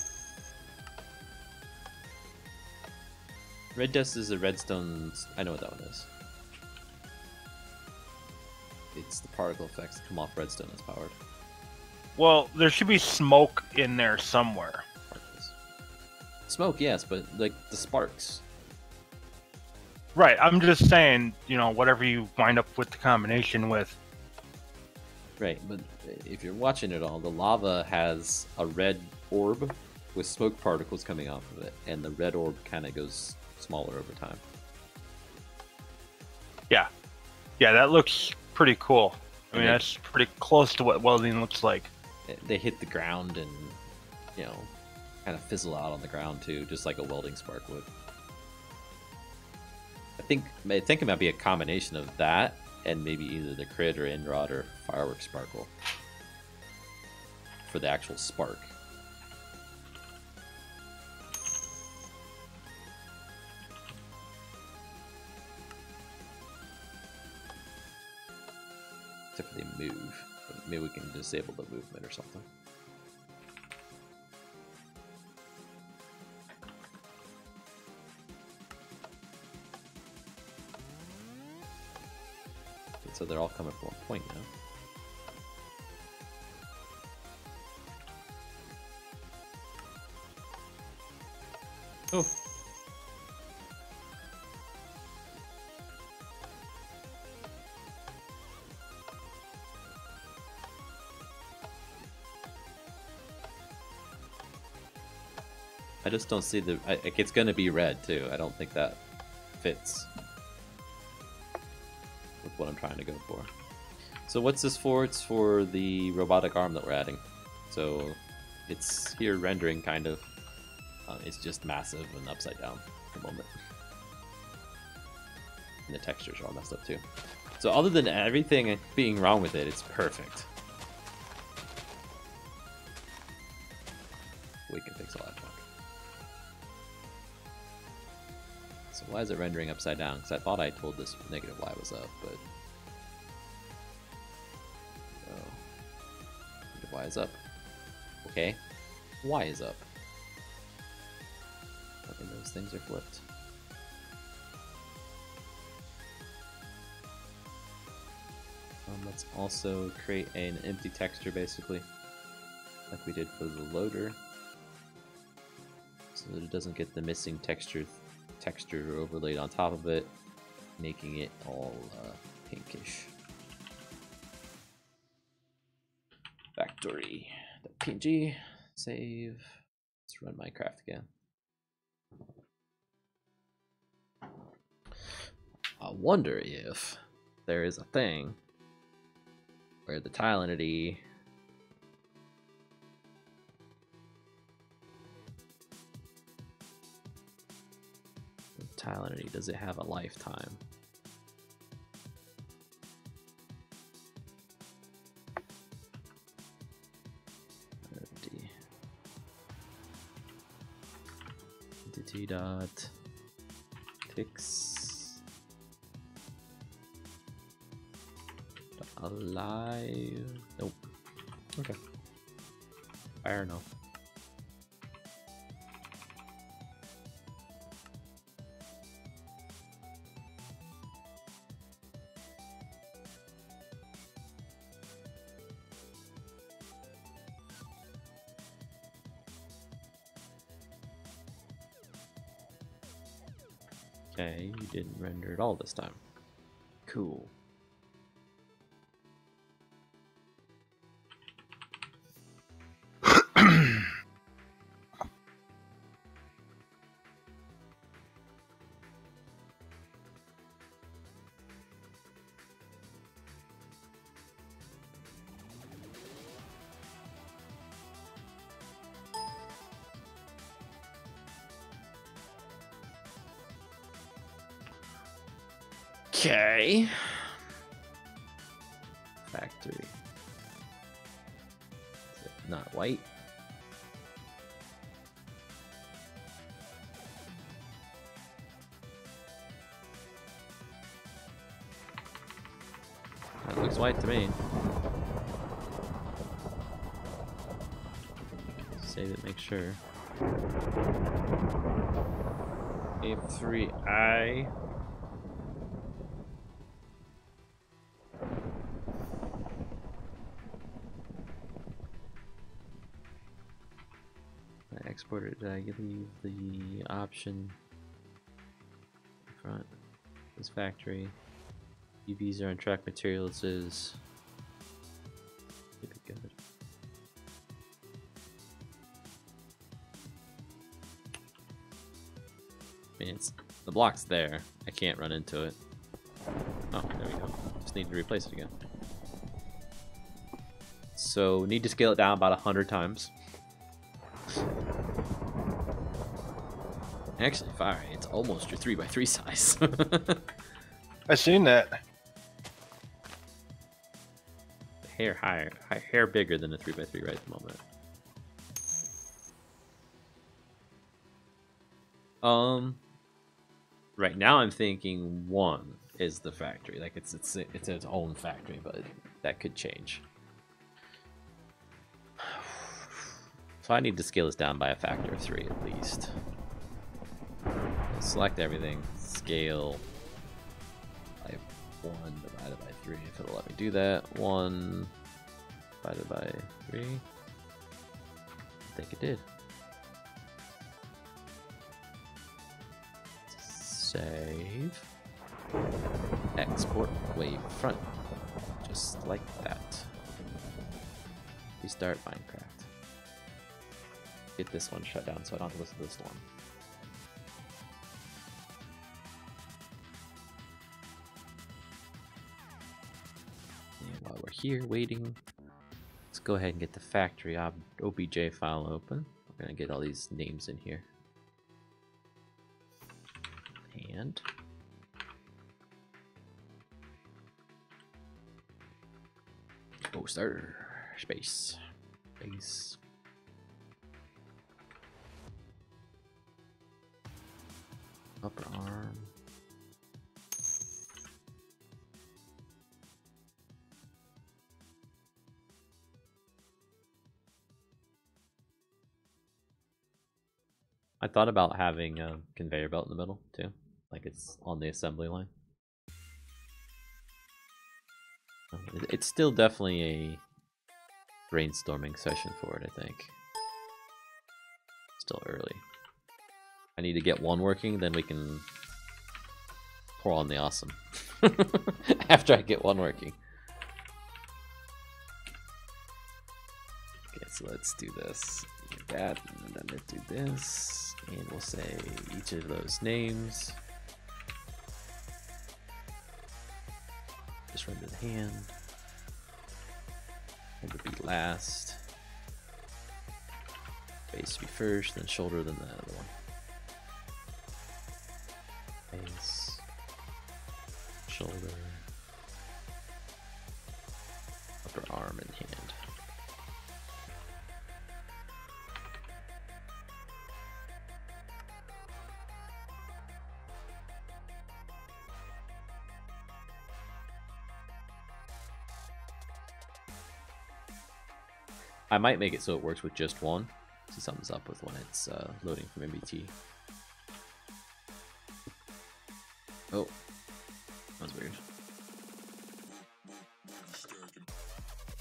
Red dust is a redstone. I know what that one is. It's the particle effects that come off redstone that's powered. Well, there should be smoke in there somewhere. Particles. Smoke, yes, but like the sparks. Right, I'm just saying, you know, whatever you wind up with the combination with. Right, but if you're watching it all, the lava has a red orb with smoke particles coming off of it, and the red orb kind of goes smaller over time. Yeah. Yeah, that looks pretty cool. I mean, that's pretty close to what welding looks like. They hit the ground and, you know, kind of fizzle out on the ground too, just like a welding spark would. I think it might be a combination of that and maybe either the crit or end rod or fireworks sparkle for the actual spark. Except for they move. But maybe we can disable the movement or something. Okay, so they're all coming from one point now. Oh. I just don't see the... it's going to be red, too. I don't think that fits with what I'm trying to go for. So what's this for? It's for the robotic arm that we're adding. So it's here rendering, kind of. It's just massive and upside down for the moment. And the textures are all messed up, too. So other than everything being wrong with it, it's perfect. We can fix all that junk. So why is it rendering upside down? Because I thought I told this negative y was up, but... oh. Negative y is up. Okay. Y is up. I think those things are flipped. Let's also create an empty texture, basically. Like we did for the loader. So that it doesn't get the missing texture overlaid on top of it, making it all pinkish. Factory.png, save. Let's run Minecraft again. I wonder if there is a thing where the tile entity does it have a lifetime? Entity dot ticks alive. Nope. Okay. Fair enough. Okay, you didn't render it all this time. Cool. Okay. Factory. Is it not white? That looks white to me. Save it, make sure. A3I. I exported. Did I leave the option front? This factory. UVs are on track materials is. Keep it good. I mean, the block's there. I can't run into it. Oh, there we go. Just need to replace it again. So, need to scale it down about 100 times. Actually, fire, it's almost your 3x3 size. I seen that. Hair bigger than a 3x3 right at the moment. Right now I'm thinking 1 is the factory, like it's its own factory, but that could change. So I need to scale this down by a factor of 3 at least. Select everything, scale by 1 divided by 3 if it'll let me do that. 1 divided by 3. I think it did. Save. Export wave front. Just like that. Restart Minecraft. Get this one shut down so I don't have to listen to this one. And while we're here waiting, let's go ahead and get the factory obj file open. We're gonna get all these names in here. And poster space. Upper arm. I thought about having a conveyor belt in the middle too, like it's on the assembly line. It's still definitely a brainstorming session for it, I think. Still early. I need to get 1 working, then we can pour on the awesome. After I get 1 working. Okay, so let's do this. Get that, and then let's do this. And we'll say each of those names. Just run to the hand. Head to be last. Face to be first, then shoulder, then the other one. Face, shoulder, upper arm, and hand. I might make it so it works with just 1. See something's up with when it's loading from MBT. Oh, that was weird.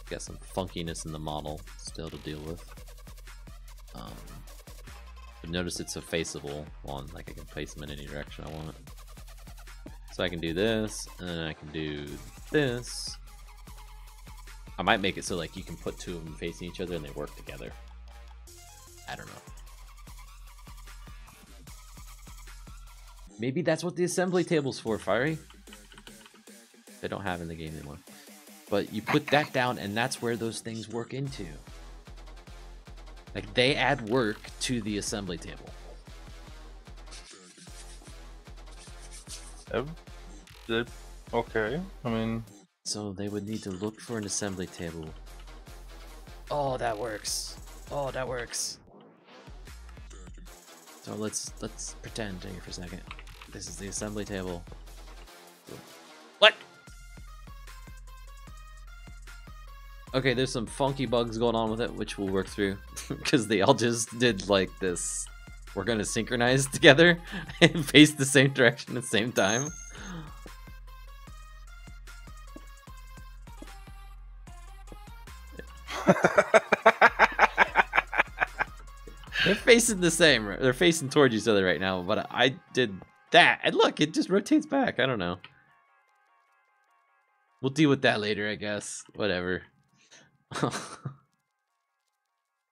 Got some funkiness in the model still to deal with. But notice it's a faceable one, like I can place them in any direction I want. So I can do this, and then I can do this. I might make it so like you can put 2 of them facing each other and they work together. I don't know. Maybe that's what the assembly table's for, Fiery. They don't have in the game anymore. But you put that down and that's where those things work into. Like they add work to the assembly table. Okay, I mean... So they would need to look for an assembly table. Oh, that works. Oh, that works. So let's pretend here for a second. This is the assembly table. What? Okay, there's some funky bugs going on with it, which we'll work through. Because they all just did like this. We're gonna synchronize together and face the same direction at the same time. They're facing the same. They're facing towards each other right now, but I did that. And look, it just rotates back. I don't know. We'll deal with that later, I guess. Whatever.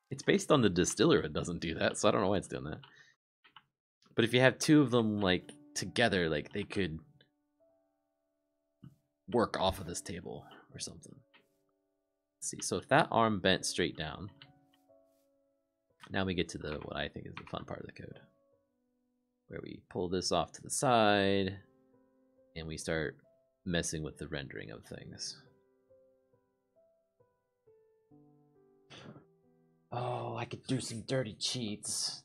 It's based on the distiller. It doesn't do that, so I don't know why it's doing that. But if you have two of them, like, together, like, they could work off of this table or something. Let's see. So if that arm bent straight down... Now we get to the what I think is the fun part of the code, where we pull this off to the side and we start messing with the rendering of things. Oh, I could do some dirty cheats.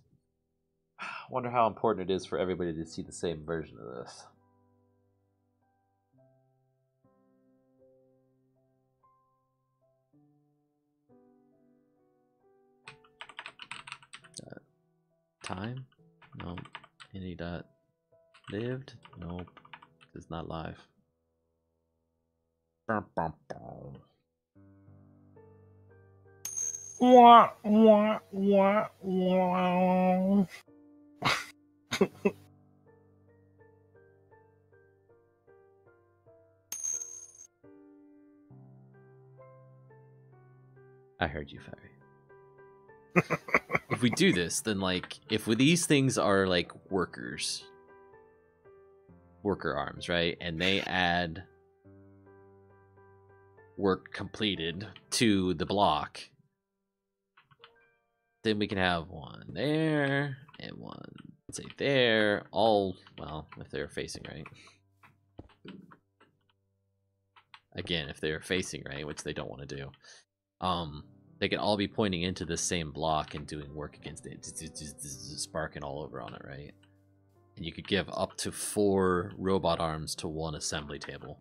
I wonder how important it is for everybody to see the same version of this. Time? Nope. Any dot lived? Nope. It's not live. Wah, wah, wah, wah. I heard you, Fairy. If we do this, then like, if these things are like worker arms, right? And they add work completed to the block, then we can have one there and one, let's say there, all, well, if they're facing right. Again, if they're facing right, which they don't want to do, they can all be pointing into the same block and doing work against it, sparking all over on it, right? And you could give up to 4 robot arms to one assembly table.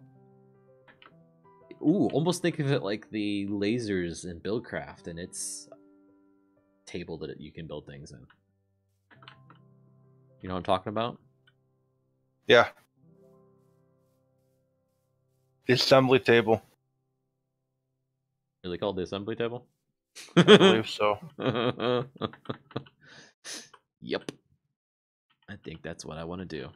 Ooh, almost think of it like the lasers in Buildcraft, and it's table that you can build things in. You know what I'm talking about? Yeah. The assembly table. Really called the assembly table? I believe so. Yep. I think that's what I want to do.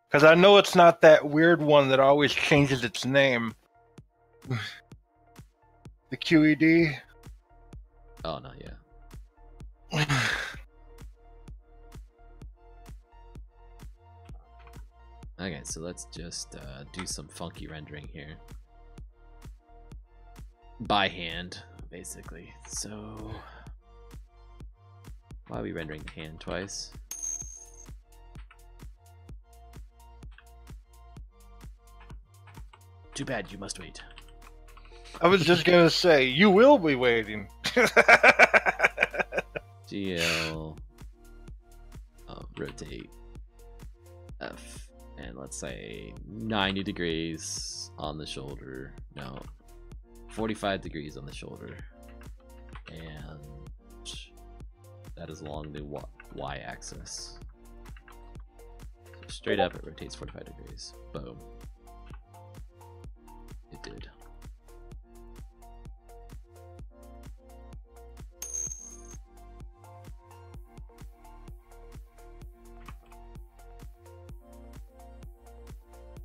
Because I know it's not that weird one that always changes its name. The QED. Oh, no, yeah. Okay, so let's just do some funky rendering here. By hand, basically. So, why are we rendering the hand twice? Too bad, you must wait. I was just gonna say, you will be waiting. GL, rotate F, and let's say 90 degrees on the shoulder. No, 45 degrees on the shoulder, and that is along the y-axis. So straight up, it rotates 45 degrees. Boom. It did.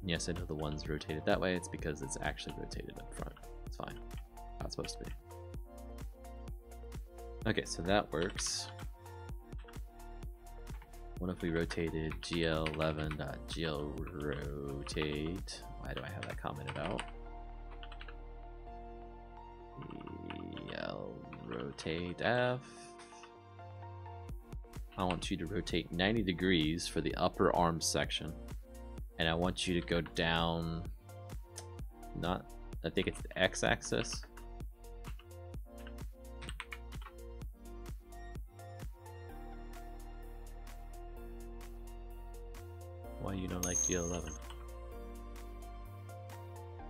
Yes, I know the one's rotated that way. It's because it's actually rotated up front. It's fine. How it's supposed to be. Okay, so that works. What if we rotated GL11.GL rotate? Why do I have that commented out? GL rotate F. I want you to rotate 90 degrees for the upper arm section. And I want you to go down, not, I think it's the x-axis. Why you don't like GL11?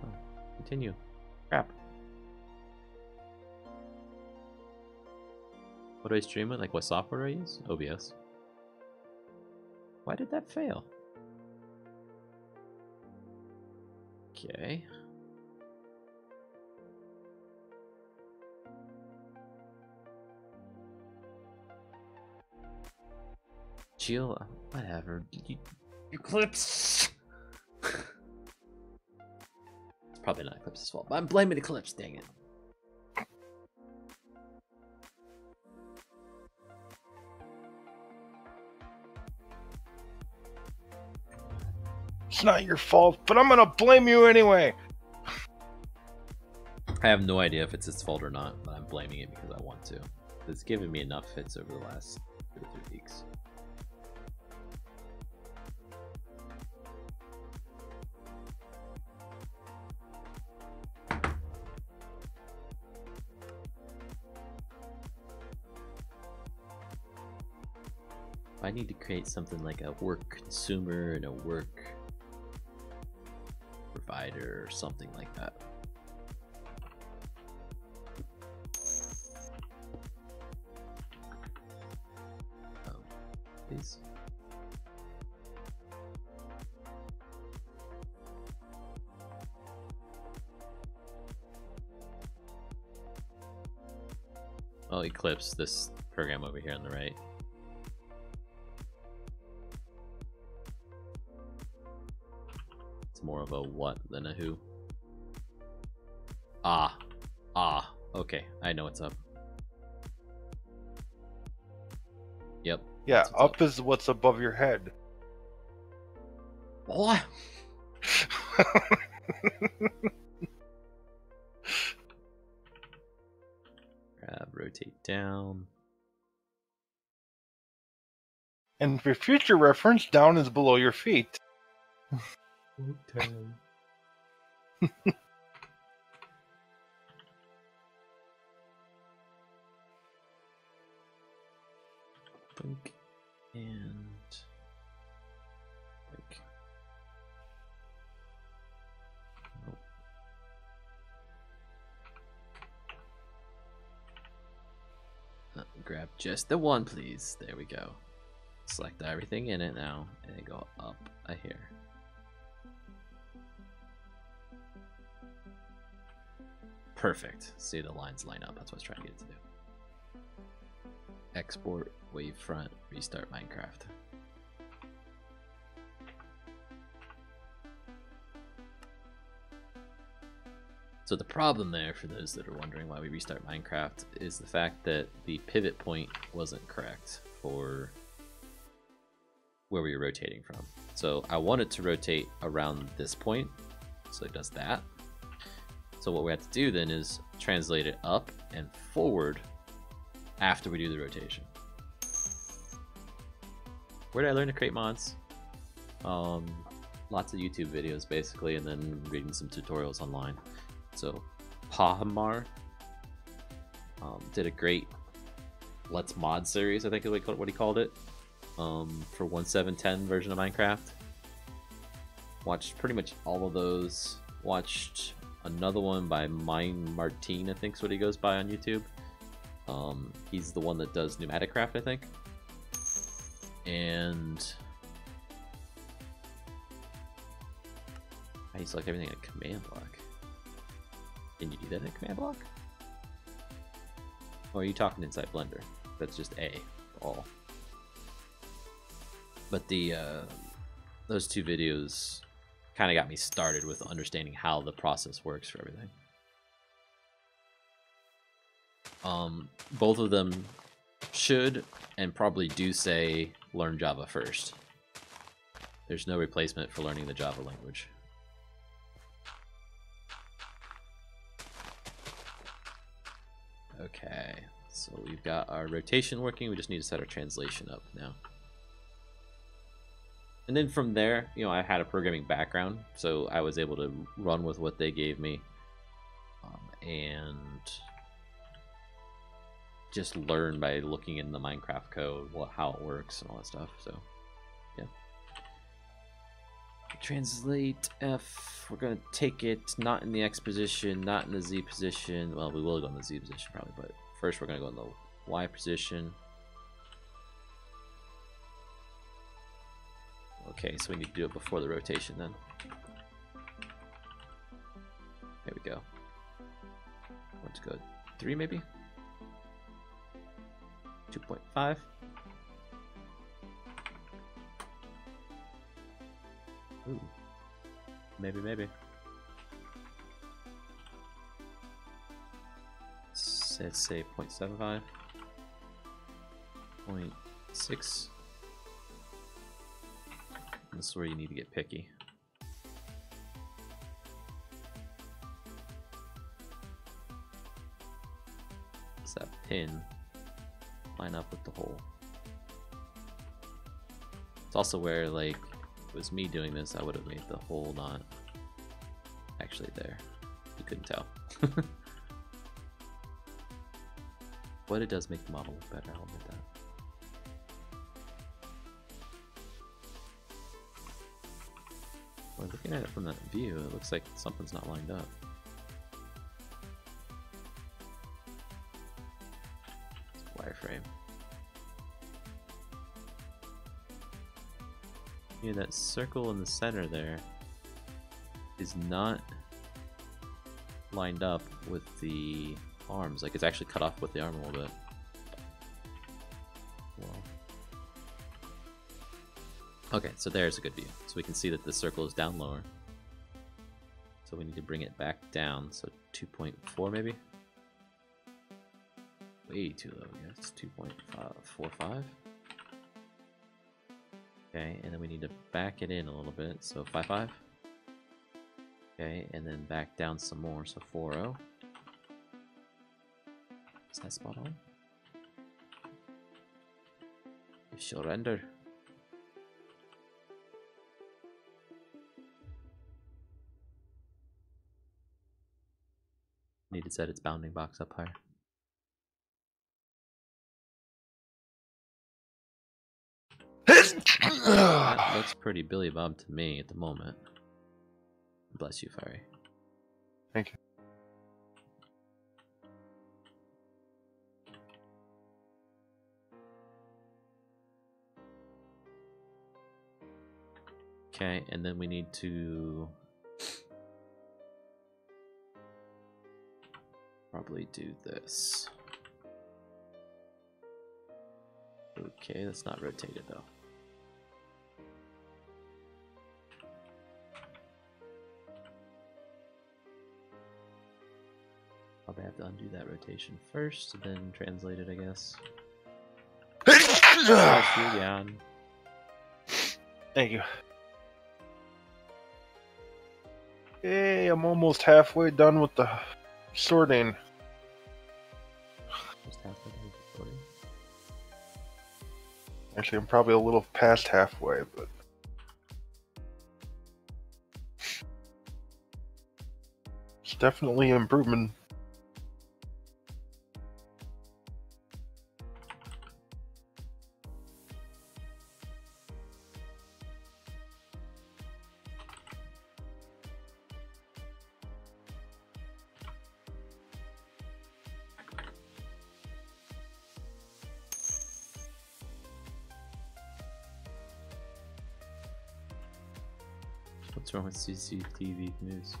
Oh, continue. Crap. What do I stream with? Like what software do I use? OBS. Why did that fail? Okay. Jill, whatever. Eclipse! It's probably not Eclipse's fault, but I'm blaming Eclipse, dang it. It's not your fault, but I'm gonna blame you anyway. I have no idea if it's its fault or not, but I'm blaming it because I want to. It's given me enough hits over the last 2 or 3 weeks. I need to create something like a work consumer and a work provider or something like that. Please. I'll eclipse this program over here on the right. More of a what than a who. Okay, I know what's up. Yep. Yeah, up is what's above your head. What? Grab, rotate down. And for future reference, down is below your feet. Okay. Blink and blink. Nope. Grab just the one, please. There we go. Select everything in it now and go up a hair. Perfect. See, the lines line up. That's what I was trying to get it to do. Export, wavefront, restart Minecraft. So the problem there, for those that are wondering why we restart Minecraft, is the fact that the pivot point wasn't correct for where we were rotating from. So I wanted to rotate around this point, so it does that. So what we have to do then is translate it up and forward after we do the rotation. Where did I learn to create mods? Lots of YouTube videos basically, and then reading some tutorials online. So Pahamar did a great Let's Mod series, I think is what he called it, for 1.7.10 version of Minecraft. Watched pretty much all of those. Watched another one by Mine Martin, I think is what he goes by on YouTube. He's the one that does Pneumaticraft, I think. And I select everything in command block. Can you do that in command block? Or are you talking inside Blender? That's just A, all. But the those two videos kind of got me started with understanding how the process works for everything. Both of them should and probably do say learn Java first. There's no replacement for learning the Java language. Okay, So we've got our rotation working, we just need to set our translation up now. And then from there, you know, I had a programming background, so I was able to run with what they gave me and just learn by looking in the Minecraft code, how it works and all that stuff. So, yeah. Translate F. We're gonna take it not in the X position, not in the Z position. Well, we will go in the Z position probably, but first we're gonna go in the Y position. Okay, so we need to do it before the rotation then. There we go. Let's go 3 maybe? 2.5. Ooh. Maybe. Let's say 0.75. 0.6. This is where you need to get picky. Does that pin line up with the hole? It's also where, like, if it was me doing this, I would have made the hole not actually there. You couldn't tell. But it does make the model look better, I'll admit that. Well, looking at it from that view, it looks like something's not lined up. Wireframe. Yeah, that circle in the center there is not lined up with the arms. Like, it's actually cut off with the arm a little bit. Well. Okay, so there's a good view. So we can see that the circle is down lower. So we need to bring it back down. So 2.4 maybe? Way too low, I guess. 2.45. Okay, and then we need to back it in a little bit. So 5.5. Okay, and then back down some more. So 4.0. Is that spot on? You shall render. Need to set its bounding box up higher. That looks pretty Billy Bob to me at the moment. Bless you, Fiery. Thank you. Okay, and then we need to probably do this. Okay, that's not rotated though. Probably have to undo that rotation first, and then translate it, I guess. Thank you. Hey, I'm almost halfway done with the sorting. Just halfway done with the sorting. Actually, I'm probably a little past halfway, but it's definitely an improvement. What's wrong with CCTV news?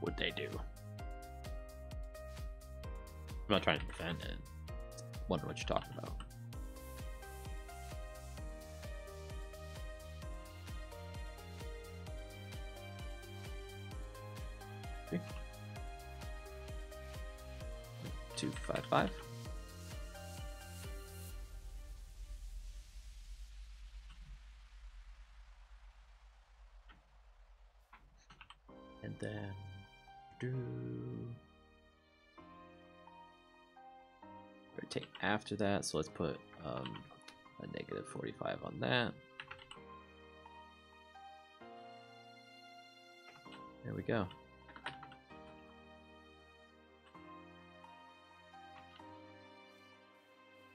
What'd they do? I'm not trying to defend it. Wonder what you're talking about. Okay. 255. And then do take after that, so let's put a negative 45 on that. There we go.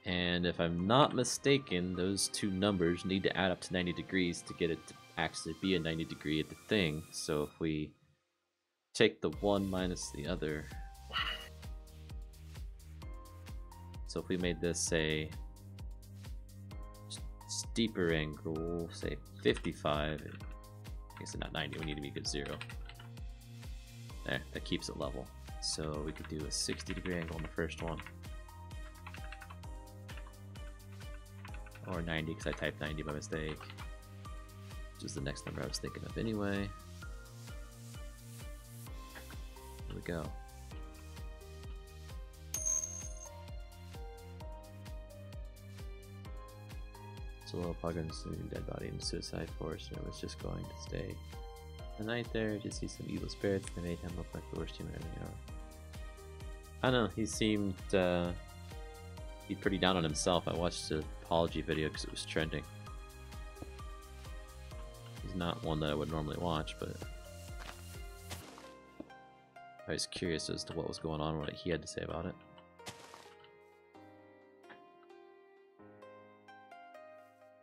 And if I'm not mistaken, those two numbers need to add up to 90 degrees to get it to actually be a 90 degree at the thing. So if we take the one minus the other, so if we made this say steeper angle, say 55, I guess not 90, we need to make it 0. There, that keeps it level. So we could do a 60 degree angle on the first one. Or 90, because I typed 90 by mistake. Which is the next number I was thinking of anyway. There we go. So little Puggins, dead body in the suicide forest, and was just going to stay the night there to see some evil spirits. They made him look like the worst human ever. I don't know, he seemed he's pretty down on himself. I watched the apology video because it was trending. He's not one that I would normally watch, but I was curious as to what was going on, what he had to say about it.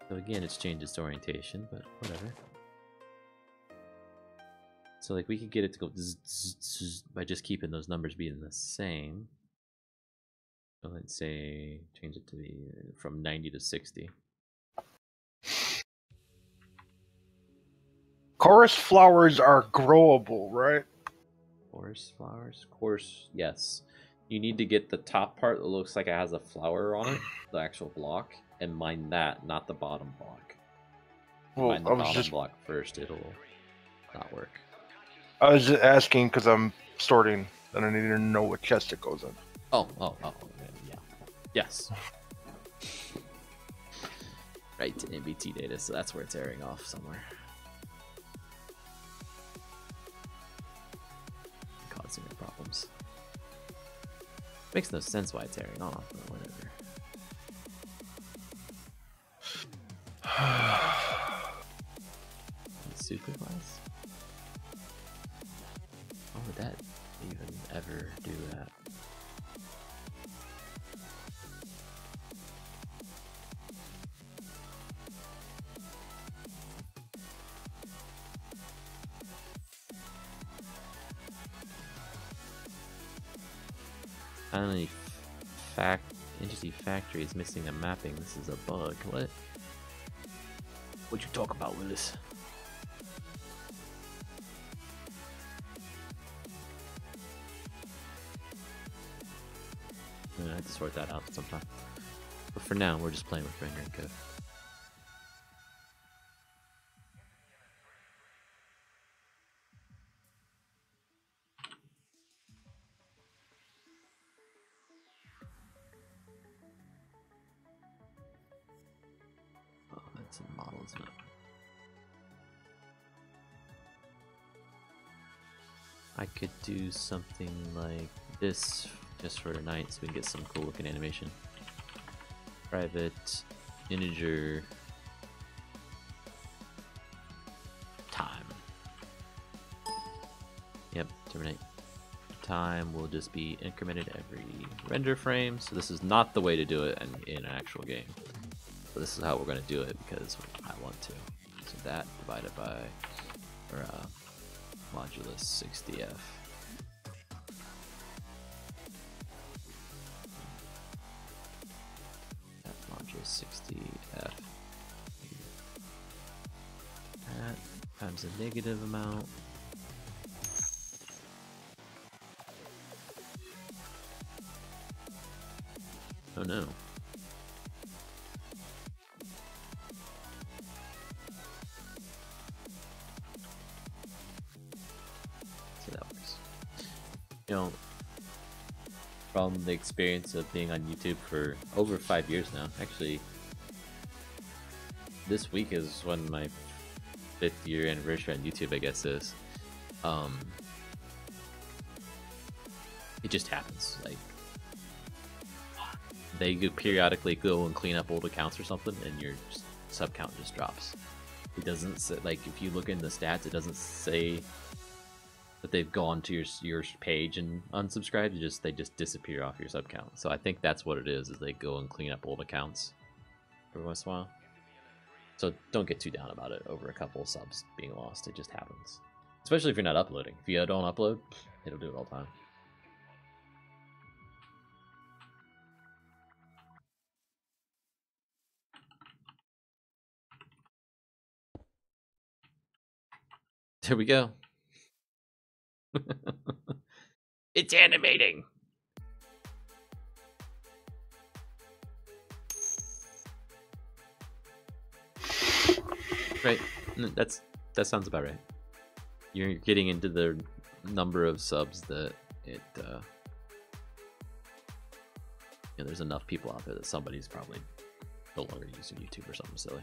So again, it's changed its orientation, but whatever. So like we could get it to go zzz, zzz, zzz by just keeping those numbers being the same. So let's say change it to be from 90 to 60. Chorus flowers are growable, right? Chorus flowers? Course, yes. You need to get the top part that looks like it has a flower on it, the actual block, and mine that, not the bottom block. Well, mine the bottom block first, it'll not work. I was just asking because I'm sorting, and I need to know what chest it goes in. Oh, yeah. Yes. Right to NBT data, so that's where it's airing off somewhere. Causing the problems. Makes no sense why it's airing off, but whatever. Supervise? How would that even ever do that? Finally, entity factory is missing a mapping. This is a bug. What? What'd you talk about, Willis? I have to sort that out sometime. But for now, we're just playing with rendering code. Oh, that's a model, isn't it? I could do something like this just for tonight so we can get some cool looking animation. Private integer time. Yep, terminate. Time will just be incremented every render frame. So this is not the way to do it in an actual game. But this is how we're going to do it because I want to. So that divided by modulus 60f. That modulus 60f. That times a negative amount. Oh no. So that works. You know, from the experience of being on YouTube for over 5 years now, actually, this week is when my 5th year anniversary on YouTube, I guess, is. It just happens. Like, they could periodically go and clean up old accounts or something, and your sub count just drops. It doesn't say, like, if you look in the stats, it doesn't say that they've gone to your page and unsubscribed. They just disappear off your sub count. So I think that's what it is they go and clean up old accounts every once in a while. So don't get too down about it over a couple subs being lost. It just happens. Especially if you're not uploading. If you don't upload, it'll do it all the time. There we go. It's animating. Right. That sounds about right. You're getting into the number of subs that there's enough people out there that somebody's probably no longer using YouTube or something silly.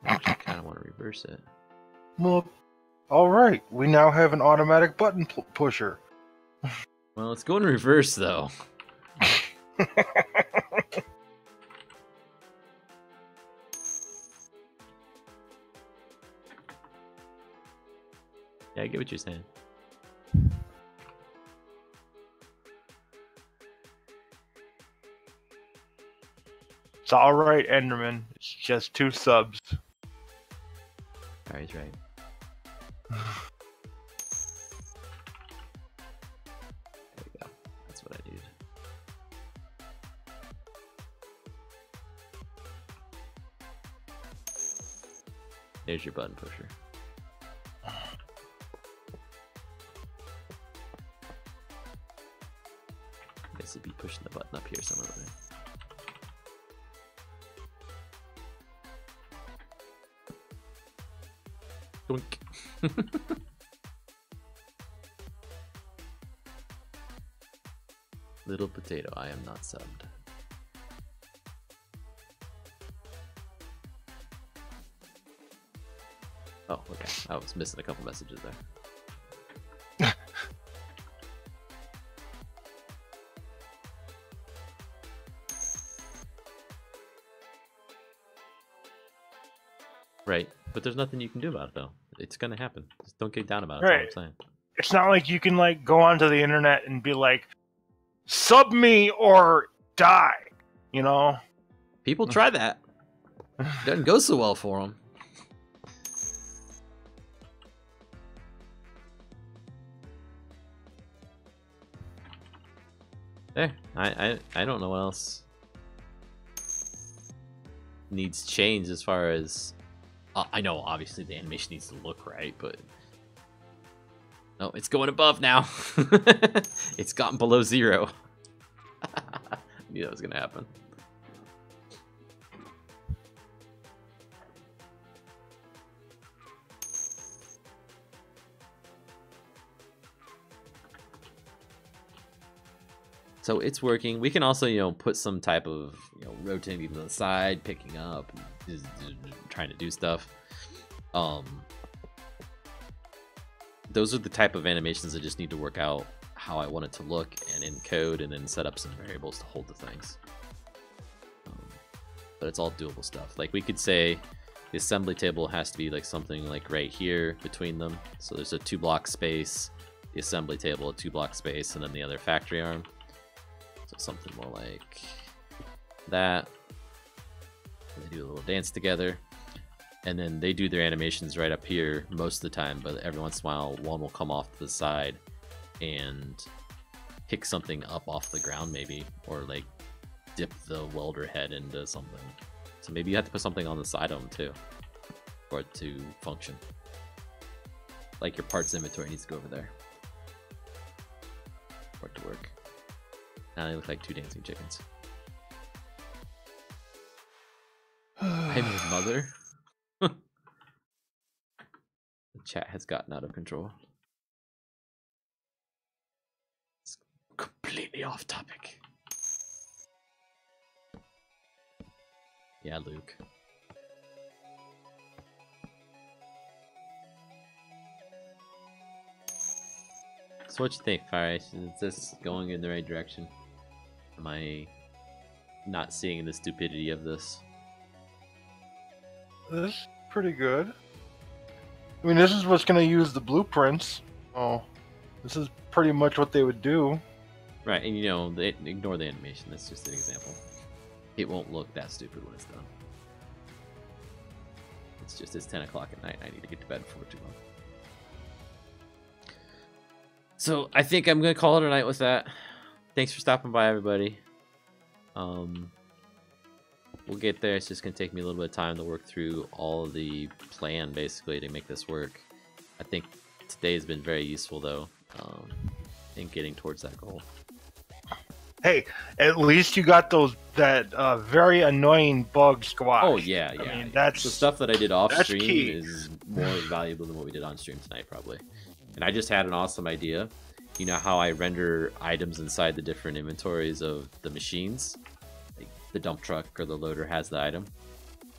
I kind of want to reverse it. Well, all right. We now have an automatic button pusher. Well, let's go in reverse, though. Yeah, I get what you're saying. It's all right, Enderman. It's just 2 subs. He's right. There we go. That's what I need. There's your button pusher. I guess it'd be pushing the button up here somewhere. Doink. Little potato, I am not subbed. Oh, okay. I was missing a couple messages there. Right, but there's nothing you can do about it though. It's gonna happen. Just don't get down about it. That's what I'm saying. It's not like you can like go onto the internet and be like, sub me or die, you know? People try that. Doesn't go so well for them. There, I don't know what else needs change as far as I know. Obviously, the animation needs to look right, but no, it's going above now. It's gotten below 0. I knew that was gonna happen. So it's working. We can also, put some type of, rotating to the side, picking up, just trying to do stuff. Those are the type of animations that just need to work out how I want it to look and encode, and then set up some variables to hold the things. But it's all doable stuff. Like we could say the assembly table has to be like something like right here between them. So there's a 2-block space, the assembly table, a 2-block space, and then the other factory arm. So something more like that. And they do a little dance together. And then they do their animations right up here most of the time, but every once in a while one will come off to the side and pick something up off the ground maybe, or like dip the welder head into something. So maybe you have to put something on the side of them too for it to function. Like your parts inventory needs to go over there for it to work. Now they look like 2 dancing chickens. I'm his mother. The chat has gotten out of control. It's completely off topic. Yeah, Luke. So what you think, Fire? Is this going in the right direction? Am I not seeing the stupidity of this? This is pretty good. I mean, this is what's going to use the blueprints. Oh, this is pretty much what they would do. Right, and you know, ignore the animation. That's just an example. It won't look that stupid when it's done. It's just it's 10 o'clock at night. I need to get to bed before too long. So I think I'm gonna call it a night with that. Thanks for stopping by, everybody. We'll get there. It's just gonna take me a little bit of time to work through all of the plan, basically, to make this work. I think today has been very useful, though, in getting towards that goal. Hey, at least you got that very annoying bug squash. Oh yeah, yeah. I mean, that's the stuff that I did off stream key. is more valuable than what we did on stream tonight, probably. And I just had an awesome idea. You know how I render items inside the different inventories of the machines? Like the dump truck or the loader has the item.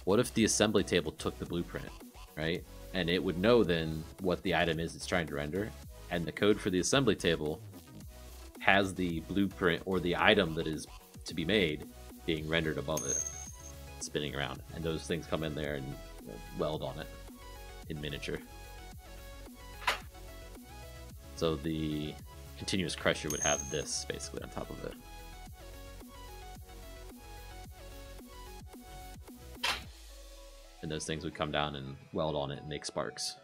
What if the assembly table took the blueprint, right? And it would know then what the item is it's trying to render. And the code for the assembly table has the blueprint or the item that is to be made being rendered above it, spinning around. And those things come in there and weld on it in miniature. So the continuous crusher would have this basically on top of it. And those things would come down and weld on it and make sparks.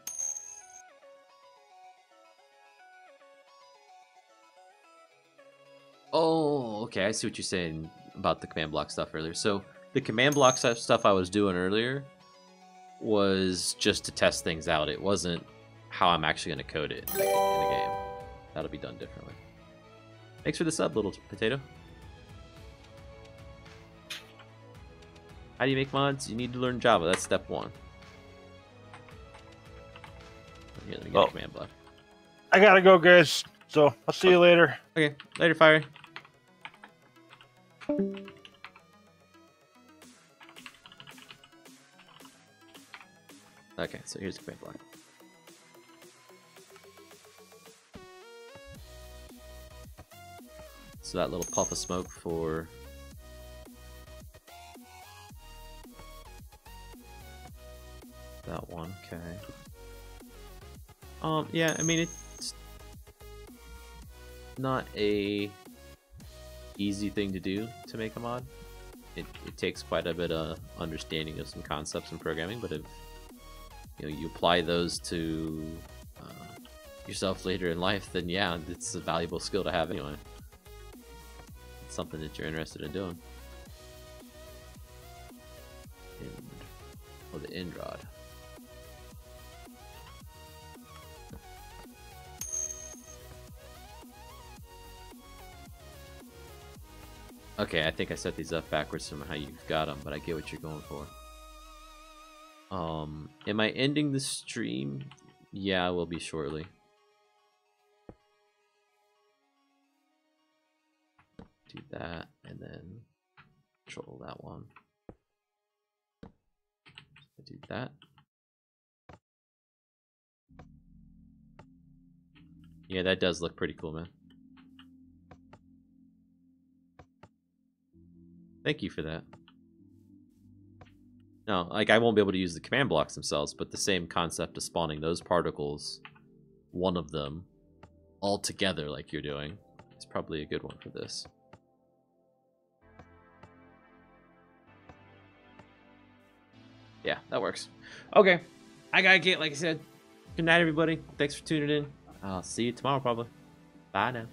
Oh, okay, I see what you're saying about the command block stuff earlier. So the command block stuff I was doing earlier was just to test things out. It wasn't how I'm actually going to code it in the game. That'll be done differently. Thanks for the sub, little potato. How do you make mods? You need to learn Java. That's step 1. Here, let me get a command block. I gotta go, guys. So I'll see you later. Okay, later, Fire. Okay, so here's the command block. So that little puff of smoke for that one, okay. Yeah, I mean, it's not a easy thing to do to make a mod. It takes quite a bit of understanding of some concepts in programming, but if you apply those to yourself later in life, then yeah, it's a valuable skill to have anyway. It's something that you're interested in doing. The end rod. Okay, I think I set these up backwards from how you've got them, but I get what you're going for. Am I ending the stream? Yeah, I will be shortly. Do that, and then control that one. Do that. Yeah, that does look pretty cool, man. Thank you for that. No, like I won't be able to use the command blocks themselves, but the same concept of spawning those particles, one of them, all together like you're doing, is probably a good one for this. Yeah, that works. Okay, I gotta get, like I said, good night, everybody. Thanks for tuning in. I'll see you tomorrow, probably. Bye now.